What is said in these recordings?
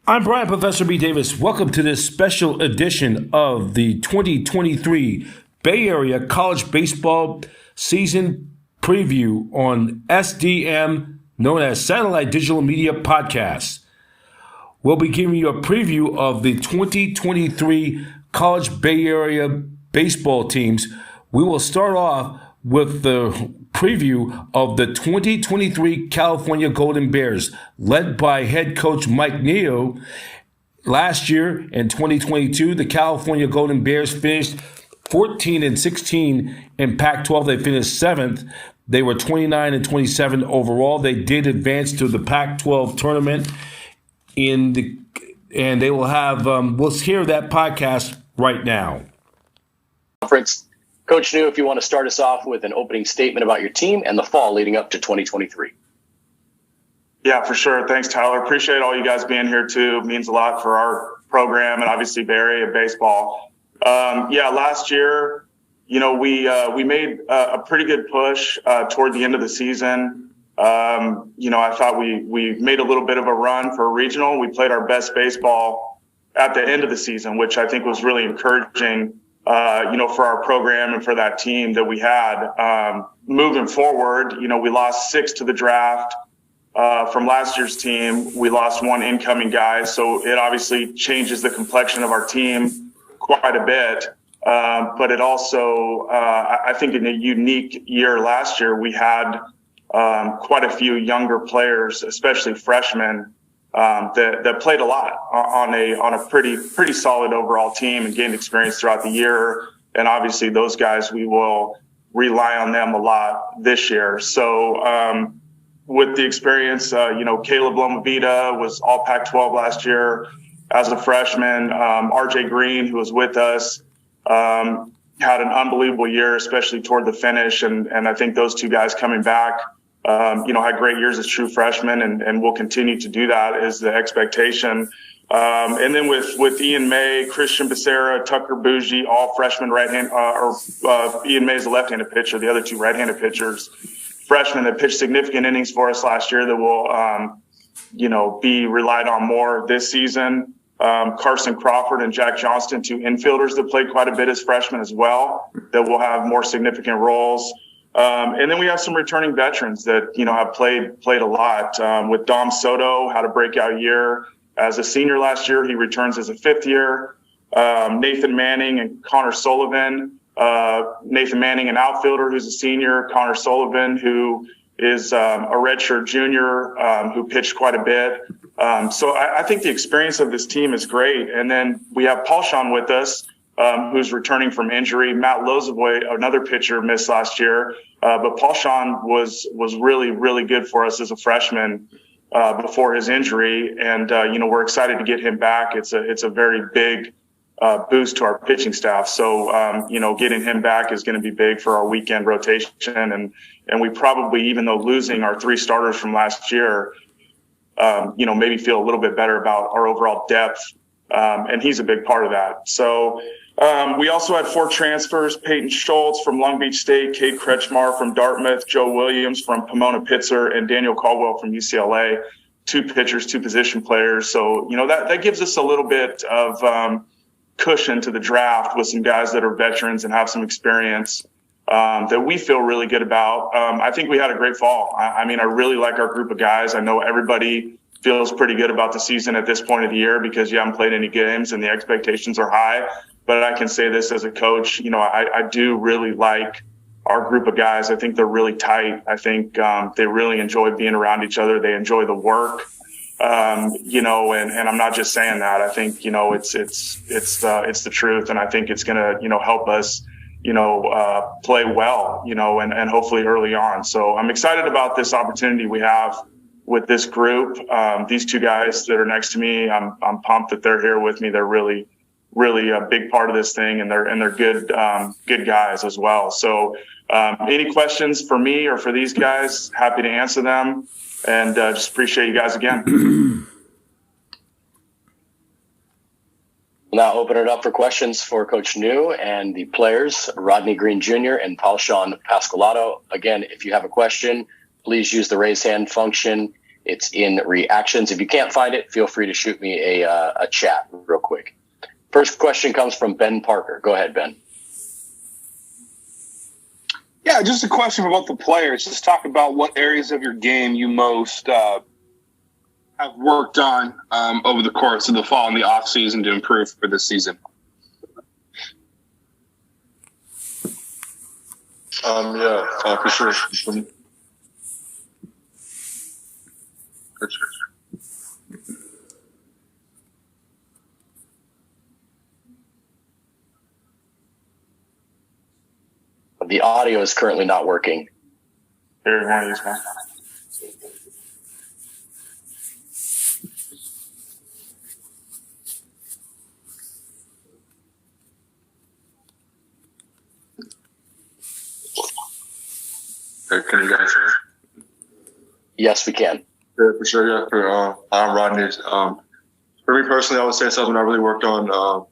I'm Brian Professor B. Davis. Welcome to this special edition of the 2023 Bay Area College Baseball Season Preview on SDM, known as Satellite Digital Media Podcast. We'll be giving you a preview of the 2023 College Bay Area baseball teams. We will start off with the preview of the 2023 California Golden Bears, led by head coach Mike Neo. Last year in 2022, the California Golden Bears finished 14-16 in Pac-12. They finished 7th. They were 29-27 overall. They did advance to the Pac-12 tournament and they will have, we'll hear that podcast right now. Conference. Coach New, if you want to start us off with an opening statement about your team and the fall leading up to 2023. Yeah, for sure. Thanks, Tyler. Appreciate all you guys being here too. It means a lot for our program and obviously Bay Area baseball. Last year, we made a pretty good push toward the end of the season. I thought we made a little bit of a run for a regional. We played our best baseball at the end of the season, which I think was really encouraging, for our program and for that team that we had. Moving forward, we lost 6 to the draft from last year's team. We lost 1 incoming guy, so it obviously changes the complexion of our team quite a bit. But it also, I think in a unique year last year, we had quite a few younger players, especially freshmen, that played a lot on a pretty solid overall team and gained experience throughout the year. And obviously those guys, we will rely on them a lot this year. So with the experience, Caleb Lomavita was all Pac-12 last year as a freshman. RJ Green, who was with us, had an unbelievable year, especially toward the finish. And I think those 2 guys coming back, had great years as true freshmen and will continue to do that is the expectation. And then with Ian May, Christian Becerra, Tucker Bougie, all freshmen Ian May is a left-handed pitcher, the other 2 right-handed pitchers, freshmen that pitched significant innings for us last year that will, be relied on more this season. Carson Crawford and Jack Johnston, 2 infielders that played quite a bit as freshmen as well, that will have more significant roles. And then we have some returning veterans that, have played a lot. With Dom Soto, had a breakout year as a senior last year. He returns as a 5th year. Nathan Manning and Connor Sullivan. Nathan Manning, an outfielder who's a senior. Connor Sullivan, who is a redshirt junior, who pitched quite a bit. So I think the experience of this team is great. And then we have Paul Sean with us, who's returning from injury. Matt Lozovoy, another pitcher, missed last year. But Paul Sean was really, really good for us as a freshman before his injury. And, we're excited to get him back. It's a very big boost to our pitching staff. So, getting him back is going to be big for our weekend rotation. And we probably, even though losing our 3 starters from last year, maybe feel a little bit better about our overall depth. And he's a big part of that. So we also had 4 transfers: Peyton Schultz from Long Beach State, Cade Kretschmar from Dartmouth, Joe Williams from Pomona-Pitzer, and Daniel Caldwell from UCLA. 2 pitchers, 2 position players. So, that gives us a little bit of cushion to the draft with some guys that are veterans and have some experience that we feel really good about. I think we had a great fall. I really like our group of guys. I know everybody feels pretty good about the season at this point of the year because you haven't played any games and the expectations are high. But I can say this as a coach, I do really like our group of guys. I think they're really tight. I think they really enjoy being around each other. They enjoy the work, and I'm not just saying that. I think, it's the truth. And I think it's going to, help us, play well, and hopefully early on. So I'm excited about this opportunity we have with this group. These 2 guys that are next to me, I'm pumped that they're here with me. They're really a big part of this thing, and they're good guys as well. So any questions for me or for these guys, happy to answer them, and just appreciate you guys again. We'll now open it up for questions for Coach New and the players, Rodney Green Jr. and Paul Sean Pascalato. Again, if you have a question, please use the raise hand function It's in reactions. If you can't find it, feel free to shoot me a chat real quick. First question comes from Ben Parker. Go ahead, Ben. Yeah, just a question about the players. Just talk about what areas of your game you most have worked on over the course of the fall and the off season to improve for this season. For sure. The audio is currently not working. Here, one of these guys. Can you guys hear? Yes, we can. Yeah, for sure. Yeah, I'm Rodney. For me personally, I would say something I really worked on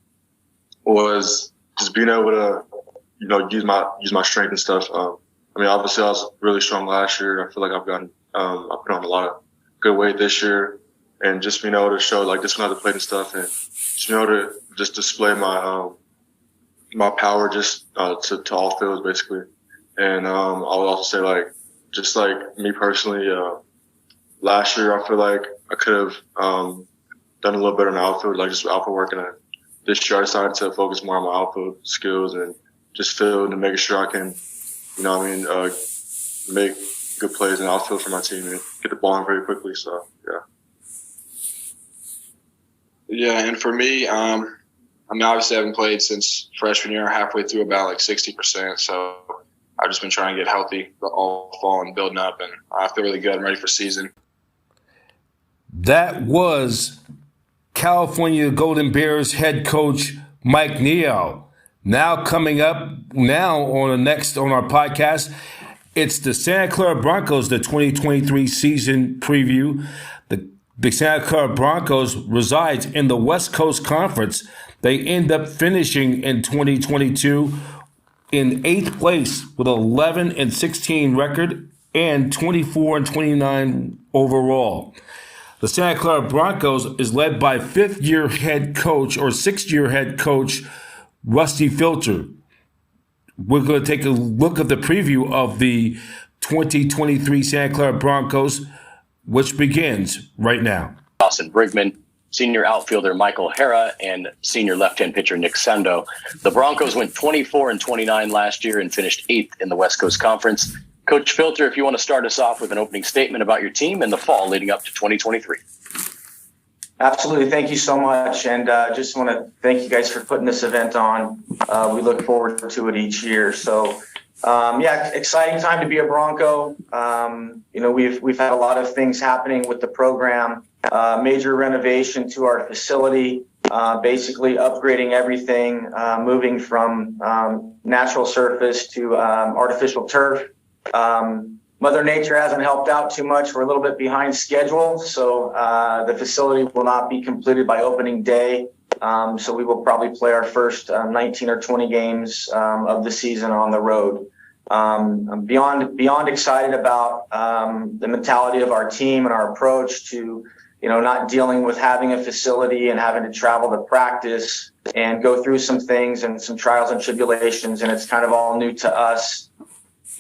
was just being able to, use my strength and stuff. Obviously, I was really strong last year. I feel like I put on a lot of good weight this year, and just being able to show like just when I played and stuff, and just being able to just display my power just to all fields basically. And I would also say just like me personally, last year I feel like I could have done a little better in the outfield, like just outfield work. And this year I decided to focus more on my outfield skills and just field and making sure I can, make good plays in the outfield for my team and get the ball in very quickly. So, yeah. Yeah, and for me, obviously I haven't played since freshman year, halfway through about 60%. So I've just been trying to get healthy all fall and building up, and I feel really good. I'm ready for season. That was California Golden Bears head coach Mike Neo. Now coming up on our podcast, it's the Santa Clara Broncos, the 2023 season preview. The Santa Clara Broncos resides in the West Coast Conference. They end up finishing in 2022 in 8th place with 11-16 record and 24-29 overall. The Santa Clara Broncos is led by 6th-year head coach Rusty Filter. We're going to take a look at the preview of the 2023 Santa Clara Broncos, which begins right now. Dawson Brigman, senior outfielder Michael Hara, and senior left-hand pitcher Nick Sando. The Broncos went 24-29 last year and finished 8th in the West Coast Conference. Coach Filter, if you want to start us off with an opening statement about your team and the fall leading up to 2023. Absolutely. Thank you so much. And just want to thank you guys for putting this event on. We look forward to it each year. So, exciting time to be a Bronco. We've had a lot of things happening with the program. Major renovation to our facility, basically upgrading everything, moving from natural surface to artificial turf. Mother Nature hasn't helped out too much. We're a little bit behind schedule, so the facility will not be completed by opening day. So we will probably play our first 19 or 20 games of the season on the road. I'm beyond excited about the mentality of our team and our approach to, not dealing with having a facility and having to travel to practice and go through some things and some trials and tribulations. And it's kind of all new to us.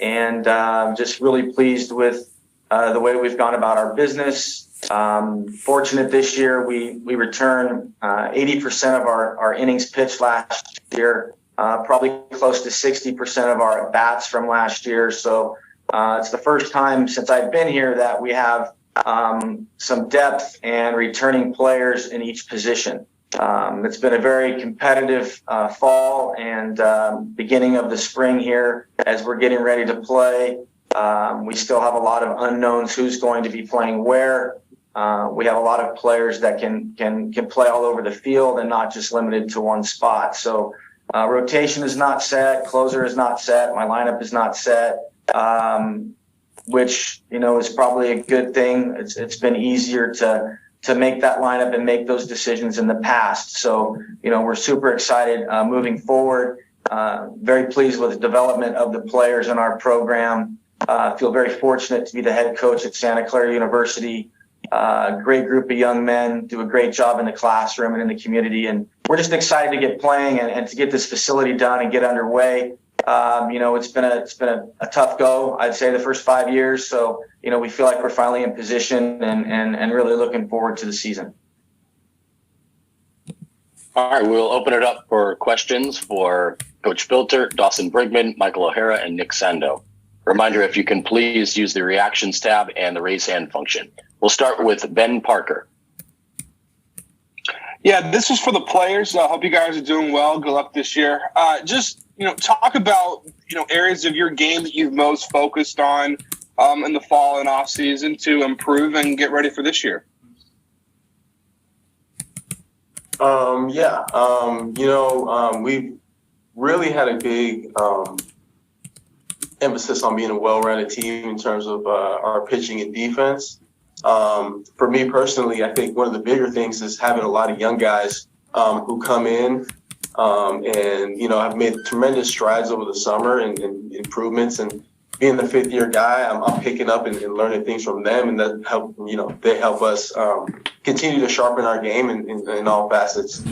And just really pleased with the way we've gone about our business. Fortunate this year, we return 80% of our innings pitched last year, probably close to 60% of our at-bats from last year. So it's the first time since I've been here that we have some depth and returning players in each position. It's been a very competitive fall and beginning of the spring here as we're getting ready to play. We still have a lot of unknowns who's going to be playing where. We have a lot of players that can play all over the field and not just limited to one spot. So rotation is not set, closer is not set, my lineup is not set, which is probably a good thing. It's been easier to make that lineup and make those decisions in the past. So, we're super excited moving forward. Very pleased with the development of the players in our program. Feel very fortunate to be the head coach at Santa Clara University. great group of young men, do a great job in the classroom and in the community. And we're just excited to get playing and to get this facility done and get underway. It's been a tough go, I'd say, the first 5 years. So, we feel like we're finally in position and really looking forward to the season. All right, we'll open it up for questions for Coach Filter, Dawson Brigman, Michael O'Hara, and Nick Sando. Reminder, if you can please use the reactions tab and the raise hand function. We'll start with Ben Parker. Yeah, this is for the players. I hope you guys are doing well. Good luck this year. Talk about, areas of your game that you've most focused on in the fall and off season to improve and get ready for this year. We've really had a big emphasis on being a well-rounded team in terms of our pitching and defense. For me personally, I think one of the bigger things is having a lot of young guys who come in and have made tremendous strides over the summer and improvements. And being the fifth-year guy, I'm picking up and learning things from them, and that help. They help us continue to sharpen our game in all facets.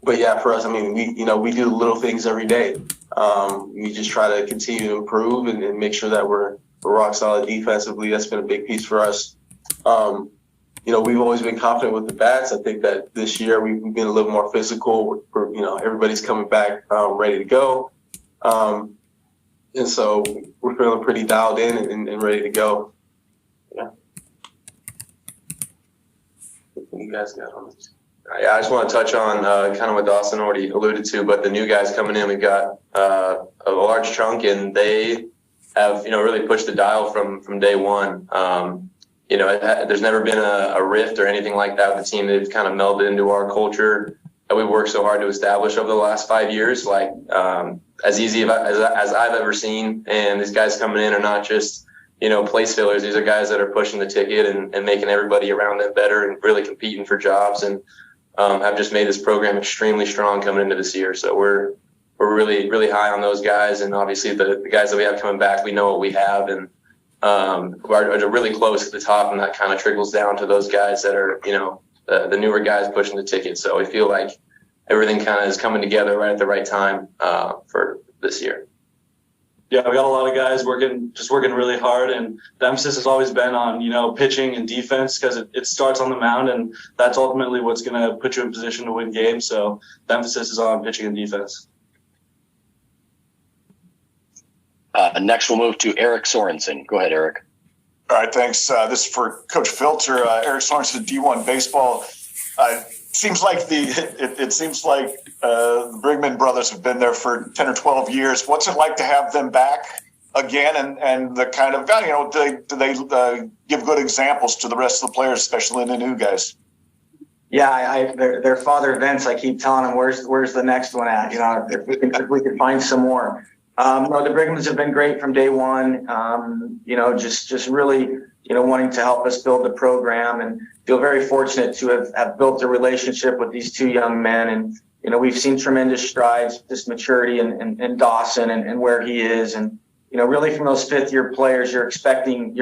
But yeah, for us, we do little things every day. We just try to continue to improve and make sure that we're rock solid defensively. That's been a big piece for us. We've always been confident with the bats. I think that this year we've been a little more physical. Everybody's coming back ready to go. And so we're feeling pretty dialed in and ready to go. Yeah. What you guys got on this? Yeah, I just want to touch on kind of what Dawson already alluded to, but the new guys coming in, we've got a large chunk, and they have, really pushed the dial from day one. There's never been a rift or anything like that with the team. They've kind of melded into our culture that we've worked so hard to establish over the last 5 years, as easy as I've ever seen. And these guys coming in are not just, place fillers. These are guys that are pushing the ticket and making everybody around them better and really competing for jobs, and have just made this program extremely strong coming into this year. So we're really, really high on those guys. And obviously the guys that we have coming back, we know what we have, and are really close at the top, and that kind of trickles down to those guys that are, the newer guys pushing the ticket. So we feel like everything kind of is coming together right at the right time for this year. Yeah, we got a lot of guys working really hard, and the emphasis has always been on, pitching and defense, because it starts on the mound, and that's ultimately what's going to put you in position to win games. So the emphasis is on pitching and defense. Next, we'll move to Eric Sorensen. Go ahead, Eric. All right, thanks. This is for Coach Filter. Eric Sorensen, D1 baseball. It seems like the Brigman brothers have been there for 10 or 12 years. What's it like to have them back again? And the kind of, do they give good examples to the rest of the players, especially the new guys? Yeah, their father Vince, I keep telling him, where's the next one at? If we could find some more. The Brigmans have been great from day one. Just really, wanting to help us build the program, and feel very fortunate to have built a relationship with these two young men. And, we've seen tremendous strides, this maturity in Dawson and where he is. And, really from those fifth-year players, you're expecting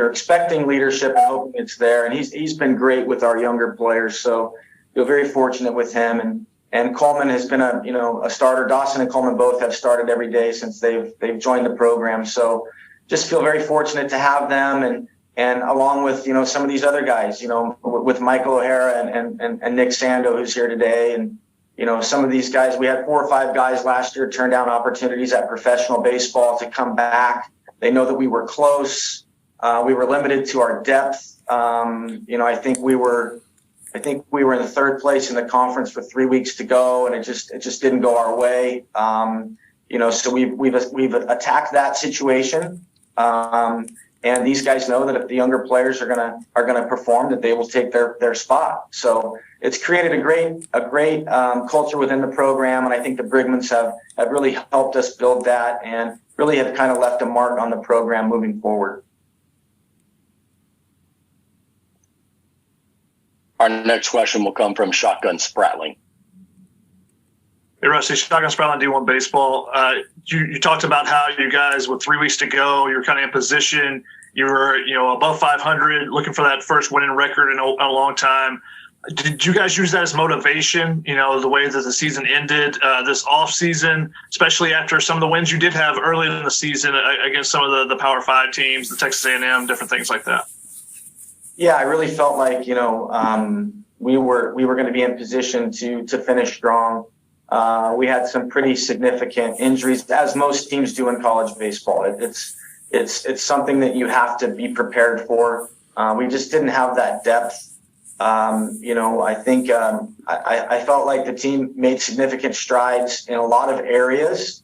leadership and hoping it's there. And he's been great with our younger players. So feel very fortunate with him. And Coleman has been a starter. Dawson and Coleman both have started every day since they've joined the program. So just feel very fortunate to have them, and along with some of these other guys, with Michael O'Hara and Nick Sando, who's here today, and some of these guys. We had 4 or 5 guys last year turn down opportunities at professional baseball to come back. They know that we were close. We were limited to our depth. I think we were in the 3rd place in the conference with 3 weeks to go, and it just didn't go our way. So we've attacked that situation, and these guys know that if the younger players are gonna perform, that they will take their spot. So it's created a great culture within the program, and I think the Brigmans have really helped us build that, and really have kind of left a mark on the program moving forward. Our next question will come from Shotgun Spratling. Hey, Rusty, Shotgun Spratling, D1 baseball. You talked about how you guys, with 3 weeks to go, you're kind of in position. You were, above 500, looking for that first winning record in a long time. Did you guys use that as motivation, the way that the season ended this offseason, especially after some of the wins you did have early in the season against some of the Power 5 teams, the Texas A&M, different things like that? Yeah, I really felt like, we were going to be in position to finish strong. We had some pretty significant injuries, as most teams do in college baseball. It's something that you have to be prepared for. We just didn't have that depth. I think I felt like the team made significant strides in a lot of areas.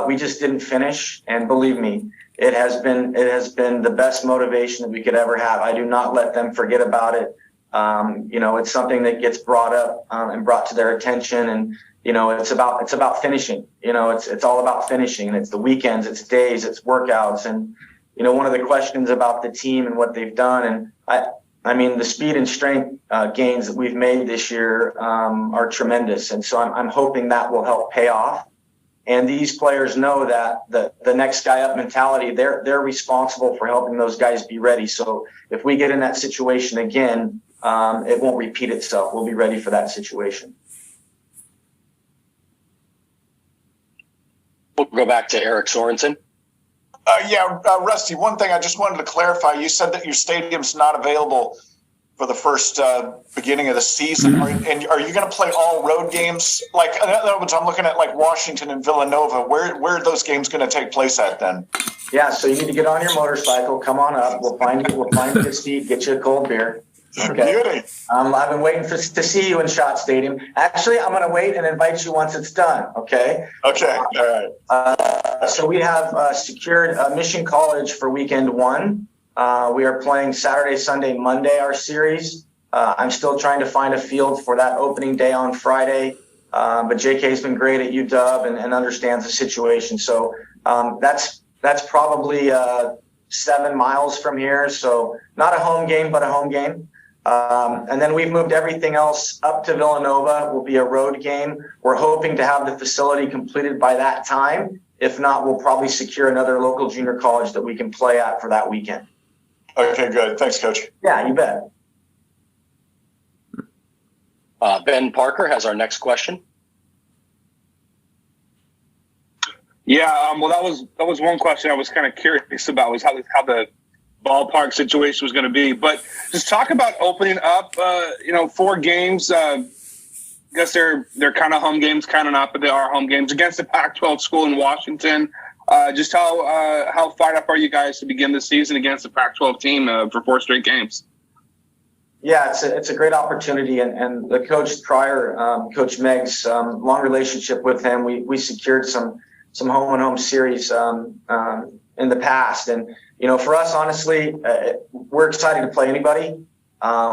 We just didn't finish, and believe me, it has been the best motivation that we could ever have. I do not let them forget about it. It's something that gets brought up and brought to their attention, and it's about finishing. It's all about finishing, and it's the weekends, it's days, it's workouts, and one of the questions about the team and what they've done, and I mean, the speed and strength gains that we've made this year are tremendous. And so I'm hoping that will help pay off. And these players know that the next guy up mentality, they're responsible for helping those guys be ready. So if we get in that situation again, it won't repeat itself. We'll be ready for that situation. We'll go back to Eric Sorensen. Rusty, one thing I just wanted to clarify. You said that your stadium's not available for the first beginning of the season. Are you going to play all road games? Like, in other words, I'm looking at like Washington and Villanova. Where are those games going to take place at then? Yeah, so you need to get on your motorcycle. Come on up. We'll find you a seat. Get you a cold beer. Okay. Beauty. I've been waiting to see you in Schott Stadium. Actually, I'm going to wait and invite you once it's done. Okay. Okay. All right. So we have secured Mission College for weekend 1. We are playing Saturday, Sunday, Monday, our series. I'm still trying to find a field for that opening day on Friday. But JK's been great at UW and understands the situation. So that's probably 7 miles from here. So not a home game, but a home game. And then we've moved everything else up to Villanova. Will be a road game. We're hoping to have the facility completed by that time. If not, we'll probably secure another local junior college that we can play at for that weekend. Okay, good. Thanks, Coach. Yeah, you bet. Ben Parker has our next question. Yeah, well, that was one question I was kind of curious about, was how the ballpark situation was going to be. But just talk about opening up, 4 games. I guess they're kind of home games, kind of not, but they are home games against the Pac-12 school in Washington. Just how fired up are you guys to begin the season against the Pac-12 team for 4 straight games? Yeah, it's a great opportunity, and the coach prior, Coach Meg's long relationship with him. We secured some home and home series in the past, and for us, honestly, we're excited to play anybody.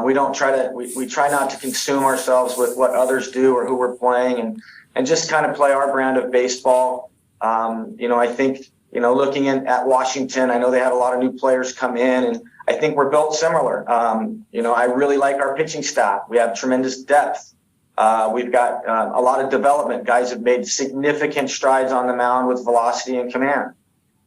We don't we try not to consume ourselves with what others do or who we're playing, and just kind of play our brand of baseball. I think, looking at Washington, I know they had a lot of new players come in, and I think we're built similar. I really like our pitching staff. We have tremendous depth. We've got a lot of development. Guys have made significant strides on the mound with velocity and command.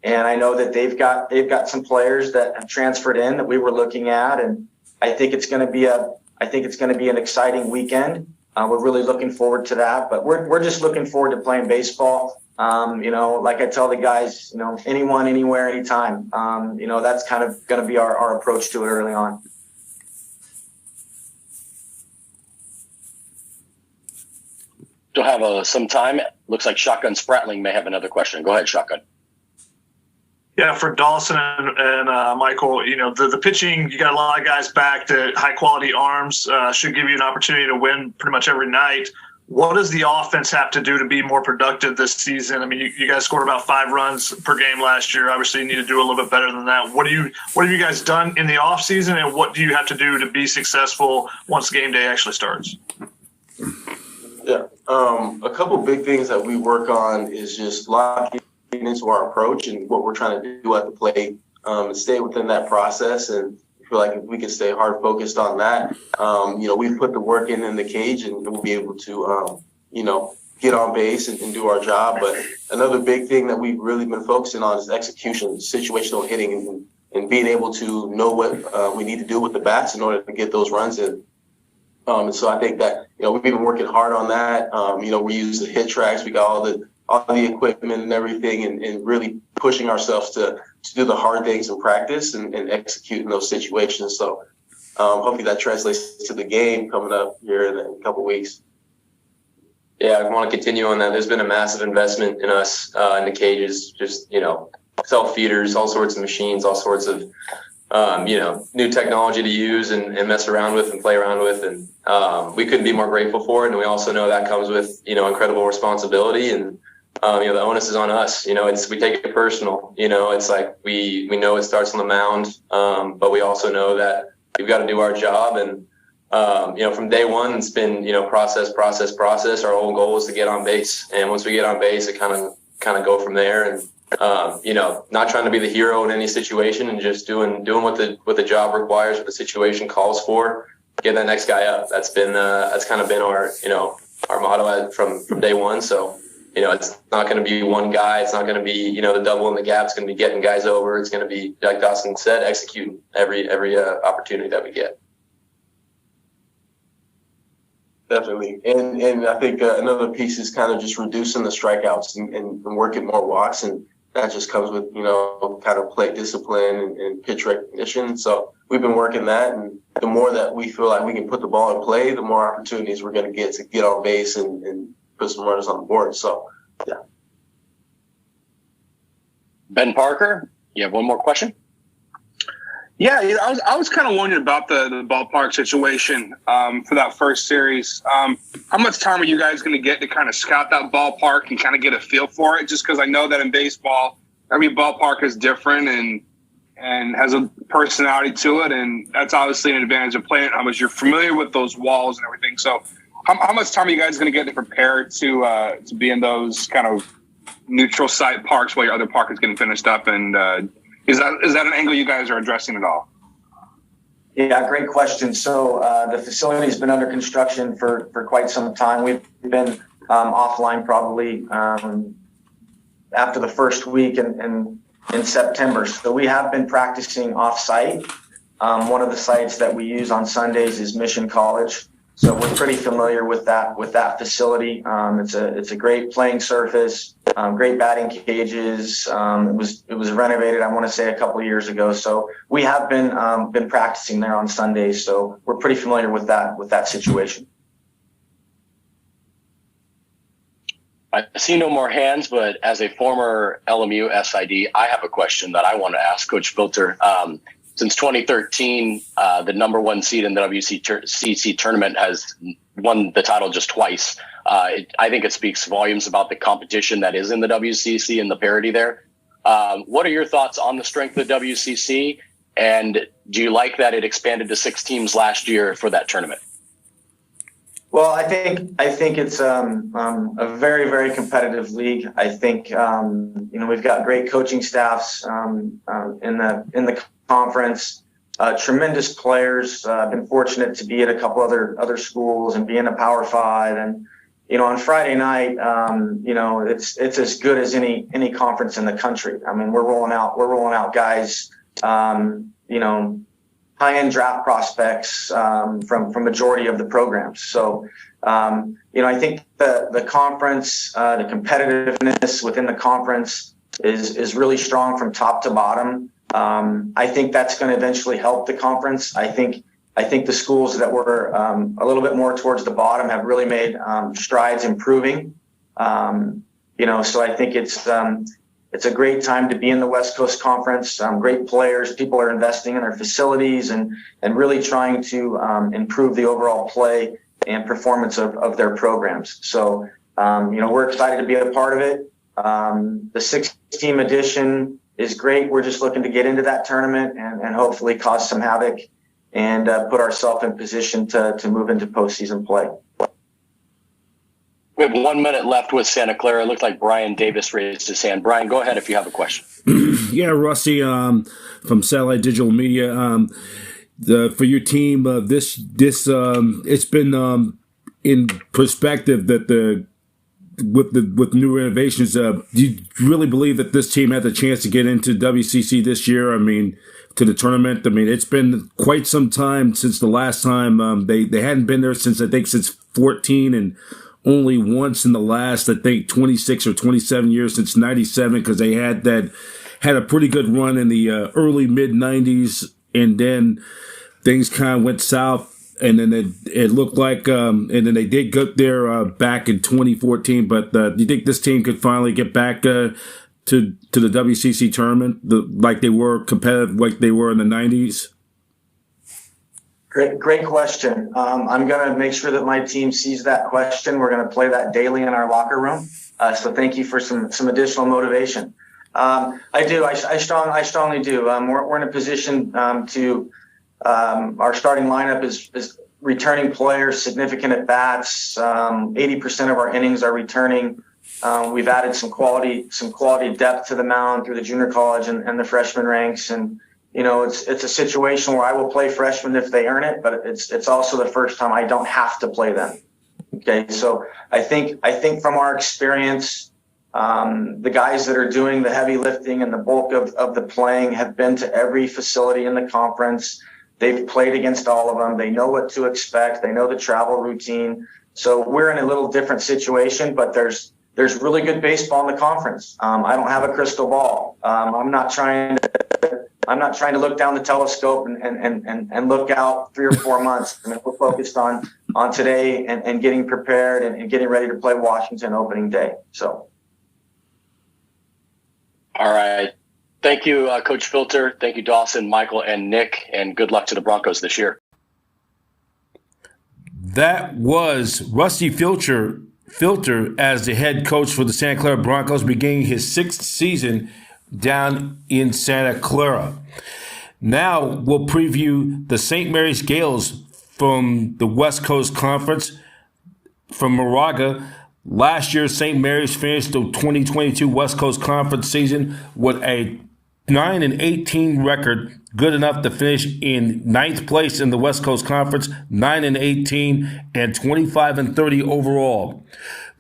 And I know that they've got some players that have transferred in that we were looking at, and I think it's going to be an exciting weekend. We're really looking forward to that, but we're just looking forward to playing baseball. Like I tell the guys, anyone, anywhere, anytime. That's kind of going to be our approach to it early on. Still have some time. Looks like Shotgun Spratling may have another question. Go ahead, Shotgun. Yeah, for Dawson and Michael, the pitching, you got a lot of guys back to high-quality arms, should give you an opportunity to win pretty much every night. What does the offense have to do to be more productive this season? I mean, you guys scored about 5 runs per game last year. Obviously, you need to do a little bit better than that. What have you guys done in the offseason, and what do you have to do to be successful once game day actually starts? Yeah, a couple big things that we work on is just locking into our approach and what we're trying to do at the plate, and stay within that process. And I feel like if we can stay hard focused on that, we put the work in the cage, and we'll be able to, get on base and do our job. But another big thing that we've really been focusing on is execution, situational hitting. And being able to know what we need to do with the bats in order to get those runs in. And so I think that, we've been working hard on that. We use the hit tracks. We got all the equipment and everything, and really pushing ourselves to do the hard things in practice and execute in those situations. So hopefully that translates to the game coming up here in a couple of weeks. Yeah, I want to continue on that. There's been a massive investment in us in the cages, just, self-feeders, all sorts of machines, all sorts of, new technology to use and mess around with and play around with. And we couldn't be more grateful for it. And we also know that comes with, incredible responsibility. And, the onus is on us. We take it personal. It's like we know it starts on the mound, but we also know that we've got to do our job. And, from day one, it's been, process. Our whole goal is to get on base. And once we get on base, it kind of go from there. And, not trying to be the hero in any situation and just doing what the job requires, what the situation calls for, get that next guy up. That's kind of been our, our motto from day one. So, it's not going to be one guy. It's not going to be, the double in the gap. It's going to be getting guys over. It's going to be, like Dawson said, executing every opportunity that we get. Definitely. And I think another piece is kind of just reducing the strikeouts and working more walks. And that just comes with, kind of plate discipline and pitch recognition. So we've been working that. And the more that we feel like we can put the ball in play, the more opportunities we're going to get on base and put some runners on the board. So, yeah. Ben Parker, you have one more question? Yeah, I was kind of wondering about the ballpark situation for that first series. How much time are you guys going to get to kind of scout that ballpark and kind of get a feel for it? Just because I know that in baseball, every ballpark is different and has a personality to it, and that's obviously an advantage of playing. How much you're familiar with those walls and everything. So, how much time are you guys going to get to prepare to be in those kind of neutral site parks while your other park is getting finished up? And Is that an angle you guys are addressing at all? Yeah, great question. So the facility has been under construction for quite some time. We've been offline probably after the first week in September. So we have been practicing off-site. One of the sites that we use on Sundays is Mission College. So we're pretty familiar with that facility. It's a great playing surface, great batting cages. It was renovated, I want to say, a couple of years ago. So we have been practicing there on Sundays. So we're pretty familiar with that situation. I see no more hands, but as a former LMU SID, I have a question that I want to ask Coach Filter. Since 2013, the number one seed in the WCC tournament has won the title just twice. I think it speaks volumes about the competition that is in the WCC and the parity there. What are your thoughts on the strength of the WCC? And do you like that it expanded to 6 teams last year for that tournament? Well, I think it's a very, very competitive league. I think we've got great coaching staffs in the conference, tremendous players. I've been fortunate to be at a couple other schools and be in a Power 5. And on Friday night, it's as good as any conference in the country. I mean, we're rolling out guys, high-end draft prospects from majority of the programs. So, I think the conference, the competitiveness within the conference is really strong from top to bottom. I think that's going to eventually help the conference. I think the schools that were a little bit more towards the bottom have really made strides improving. So I think it's a great time to be in the West Coast Conference. Great players, people are investing in their facilities and really trying to improve the overall play and performance of their programs. So, we're excited to be a part of it. The 6-team edition is great. We're just looking to get into that tournament and hopefully cause some havoc and put ourselves in position to move into postseason play. We have 1 minute left with Santa Clara. It looked like Brian Davis raised his hand. Brian, go ahead if you have a question. Yeah, Rusty, from Satellite Digital Media. For your team, it's been in perspective that with new renovations, do you really believe that this team had the chance to get into WCC this year? I mean, to the tournament. I mean, it's been quite some time since the last time they hadn't been there since 14, and only once in the last 26 or 27 years since '97, because they had a pretty good run in the early mid '90s, and then things kind of went south. And then it looked like, and then they did get there back in 2014. But do you think this team could finally get back to the WCC tournament, like they were competitive, like they were in the '90s? Great question. I'm going to make sure that my team sees that question. We're going to play that daily in our locker room. So thank you for some additional motivation. I do. I strongly do. We're in a position to. Our starting lineup is returning players, significant at bats. 80% of our innings are returning. We've added some quality depth to the mound through the junior college and the freshman ranks. And it's a situation where I will play freshmen if they earn it, but it's also the first time I don't have to play them. Okay, so I think from our experience, the guys that are doing the heavy lifting and the bulk of the playing have been to every facility in the conference. They've played against all of them. They know what to expect. They know the travel routine. So we're in a little different situation, but there's really good baseball in the conference. I don't have a crystal ball. I'm not trying to look down the telescope and look out 3 or 4 months. I mean, we're focused on today and getting prepared and getting ready to play Washington opening day. So. All right. Thank you, Coach Filter. Thank you, Dawson, Michael, and Nick, and good luck to the Broncos this year. That was Rusty Filter as the head coach for the Santa Clara Broncos, beginning his 6th season down in Santa Clara. Now we'll preview the St. Mary's Gales from the West Coast Conference from Moraga. Last year, St. Mary's finished the 2022 West Coast Conference season with a 9-18 record, good enough to finish in 9th place in the West Coast Conference, 9-18 and 25-30 overall.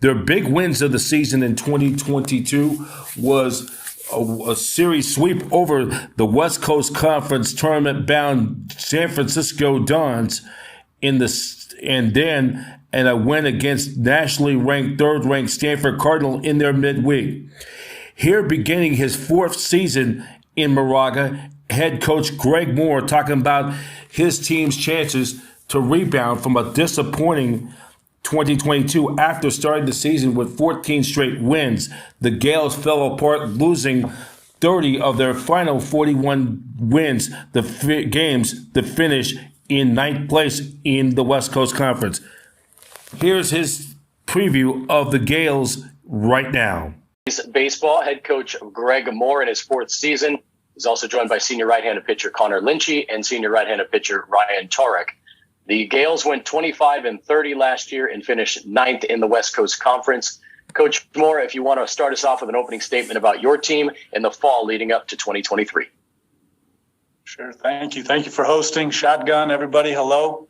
Their big wins of the season in 2022 was a series sweep over the West Coast Conference tournament-bound San Francisco Dons and a win against nationally ranked 3rd-ranked Stanford Cardinal in their midweek. Here, beginning his 4th season in Moraga, head coach Greg Moore talking about his team's chances to rebound from a disappointing 2022 after starting the season with 14 straight wins. The Gales fell apart, losing 30 of their final 41 wins, games to finish in 9th place in the West Coast Conference. Here's his preview of the Gales right now. Baseball head coach Greg Moore in his 4th season. He's also joined by senior right-handed pitcher Connor Lynchy and senior right-handed pitcher Ryan Torek. The Gales went 25-30 last year and finished 9th in the West Coast Conference. Coach Moore, if you want to start us off with an opening statement about your team in the fall leading up to 2023. Sure. Thank you. Thank you for hosting. Shotgun, everybody. Hello.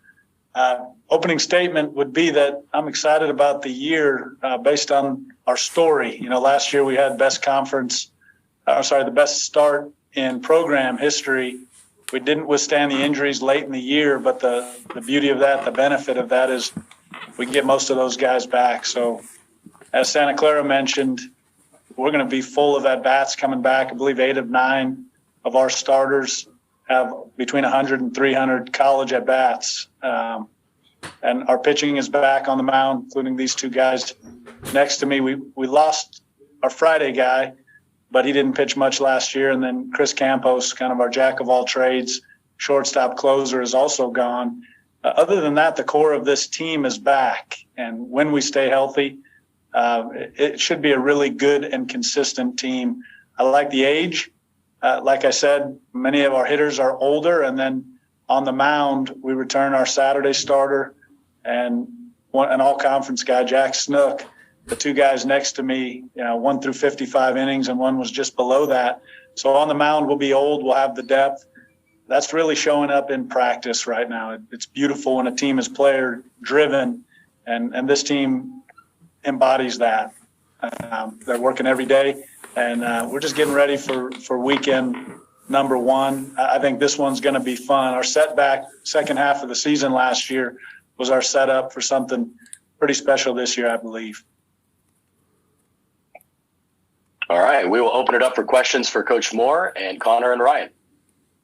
Opening statement would be that I'm excited about the year based on our story. Last year we had the best start in program history. We didn't withstand the injuries late in the year, but the beauty of that, the benefit of that is we can get most of those guys back. So as Santa Clara mentioned, we're going to be full of at-bats coming back. I believe 8 of 9 of our starters have between 100 and 300 college at-bats. And our pitching is back on the mound, including these 2 guys next to me. We lost our Friday guy, but he didn't pitch much last year. And then Chris Campos, kind of our jack of all trades, shortstop closer, is also gone. Other than that, the core of this team is back. And when we stay healthy, it should be a really good and consistent team. I like the age. Like I said, many of our hitters are older. And then on the mound, we return our Saturday starter and an all-conference guy, Jack Snook. The 2 guys next to me, 1 through 55 innings, and one was just below that. So on the mound, we'll be old. We'll have the depth. That's really showing up in practice right now. It's beautiful when a team is player-driven, and this team embodies that. They're working every day, and we're just getting ready for weekend number one. I think this one's going to be fun. Our setback second half of the season last year was our setup for something pretty special this year, I believe. All right, we will open it up for questions for Coach Moore and Connor and Ryan.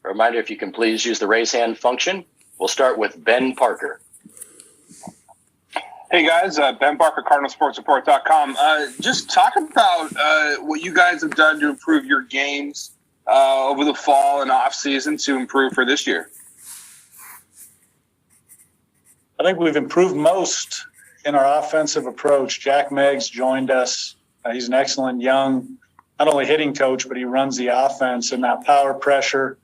A reminder, if you can please use the raise hand function. We'll start with Ben Parker. Hey guys, Ben Parker, CardinalSportsReport.com. Just talk about what you guys have done to improve your games over the fall and off season to improve for this year. I think we've improved most in our offensive approach. Jack Meggs joined us. He's an excellent young, not only hitting coach, but he runs the offense, and that power pressure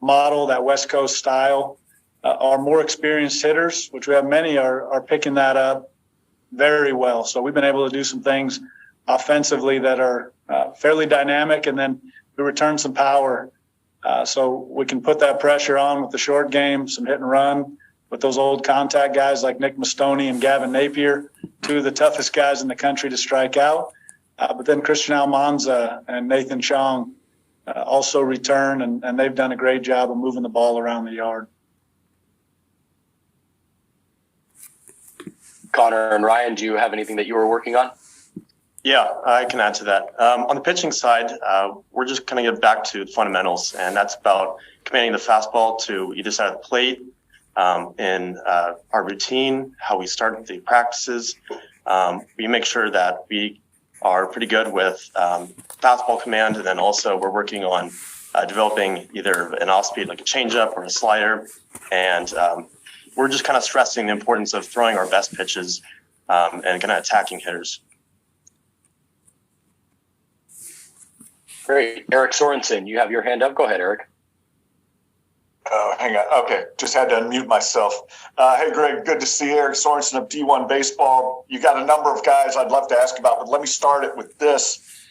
model, that West Coast style. Our more experienced hitters, which we have many, are picking that up very well. So we've been able to do some things offensively that are fairly dynamic, and then we return some power. So we can put that pressure on with the short game, some hit and run, with those old contact guys like Nick Mastoni and Gavin Napier, two of the toughest guys in the country to strike out. But then Christian Almanza and Nathan Chong also return, and they've done a great job of moving the ball around the yard. Connor and Ryan, do you have anything that you were working on? Yeah, I can add to that. On the pitching side, we're just going to get back to the fundamentals, and that's about commanding the fastball to either side of the plate, in our routine, how we start the practices. We make sure that we are pretty good with fastball command, and then also we're working on developing either an off-speed like a changeup or a slider, and we're just kind of stressing the importance of throwing our best pitches and kind of attacking hitters. Great. Eric Sorensen, you have your hand up. Go ahead, Eric. Oh, hang on. Okay, just had to unmute myself. Hey, Greg, good to see you. Eric Sorensen of D1 Baseball. You got a number of guys I'd love to ask about, but let me start it with this.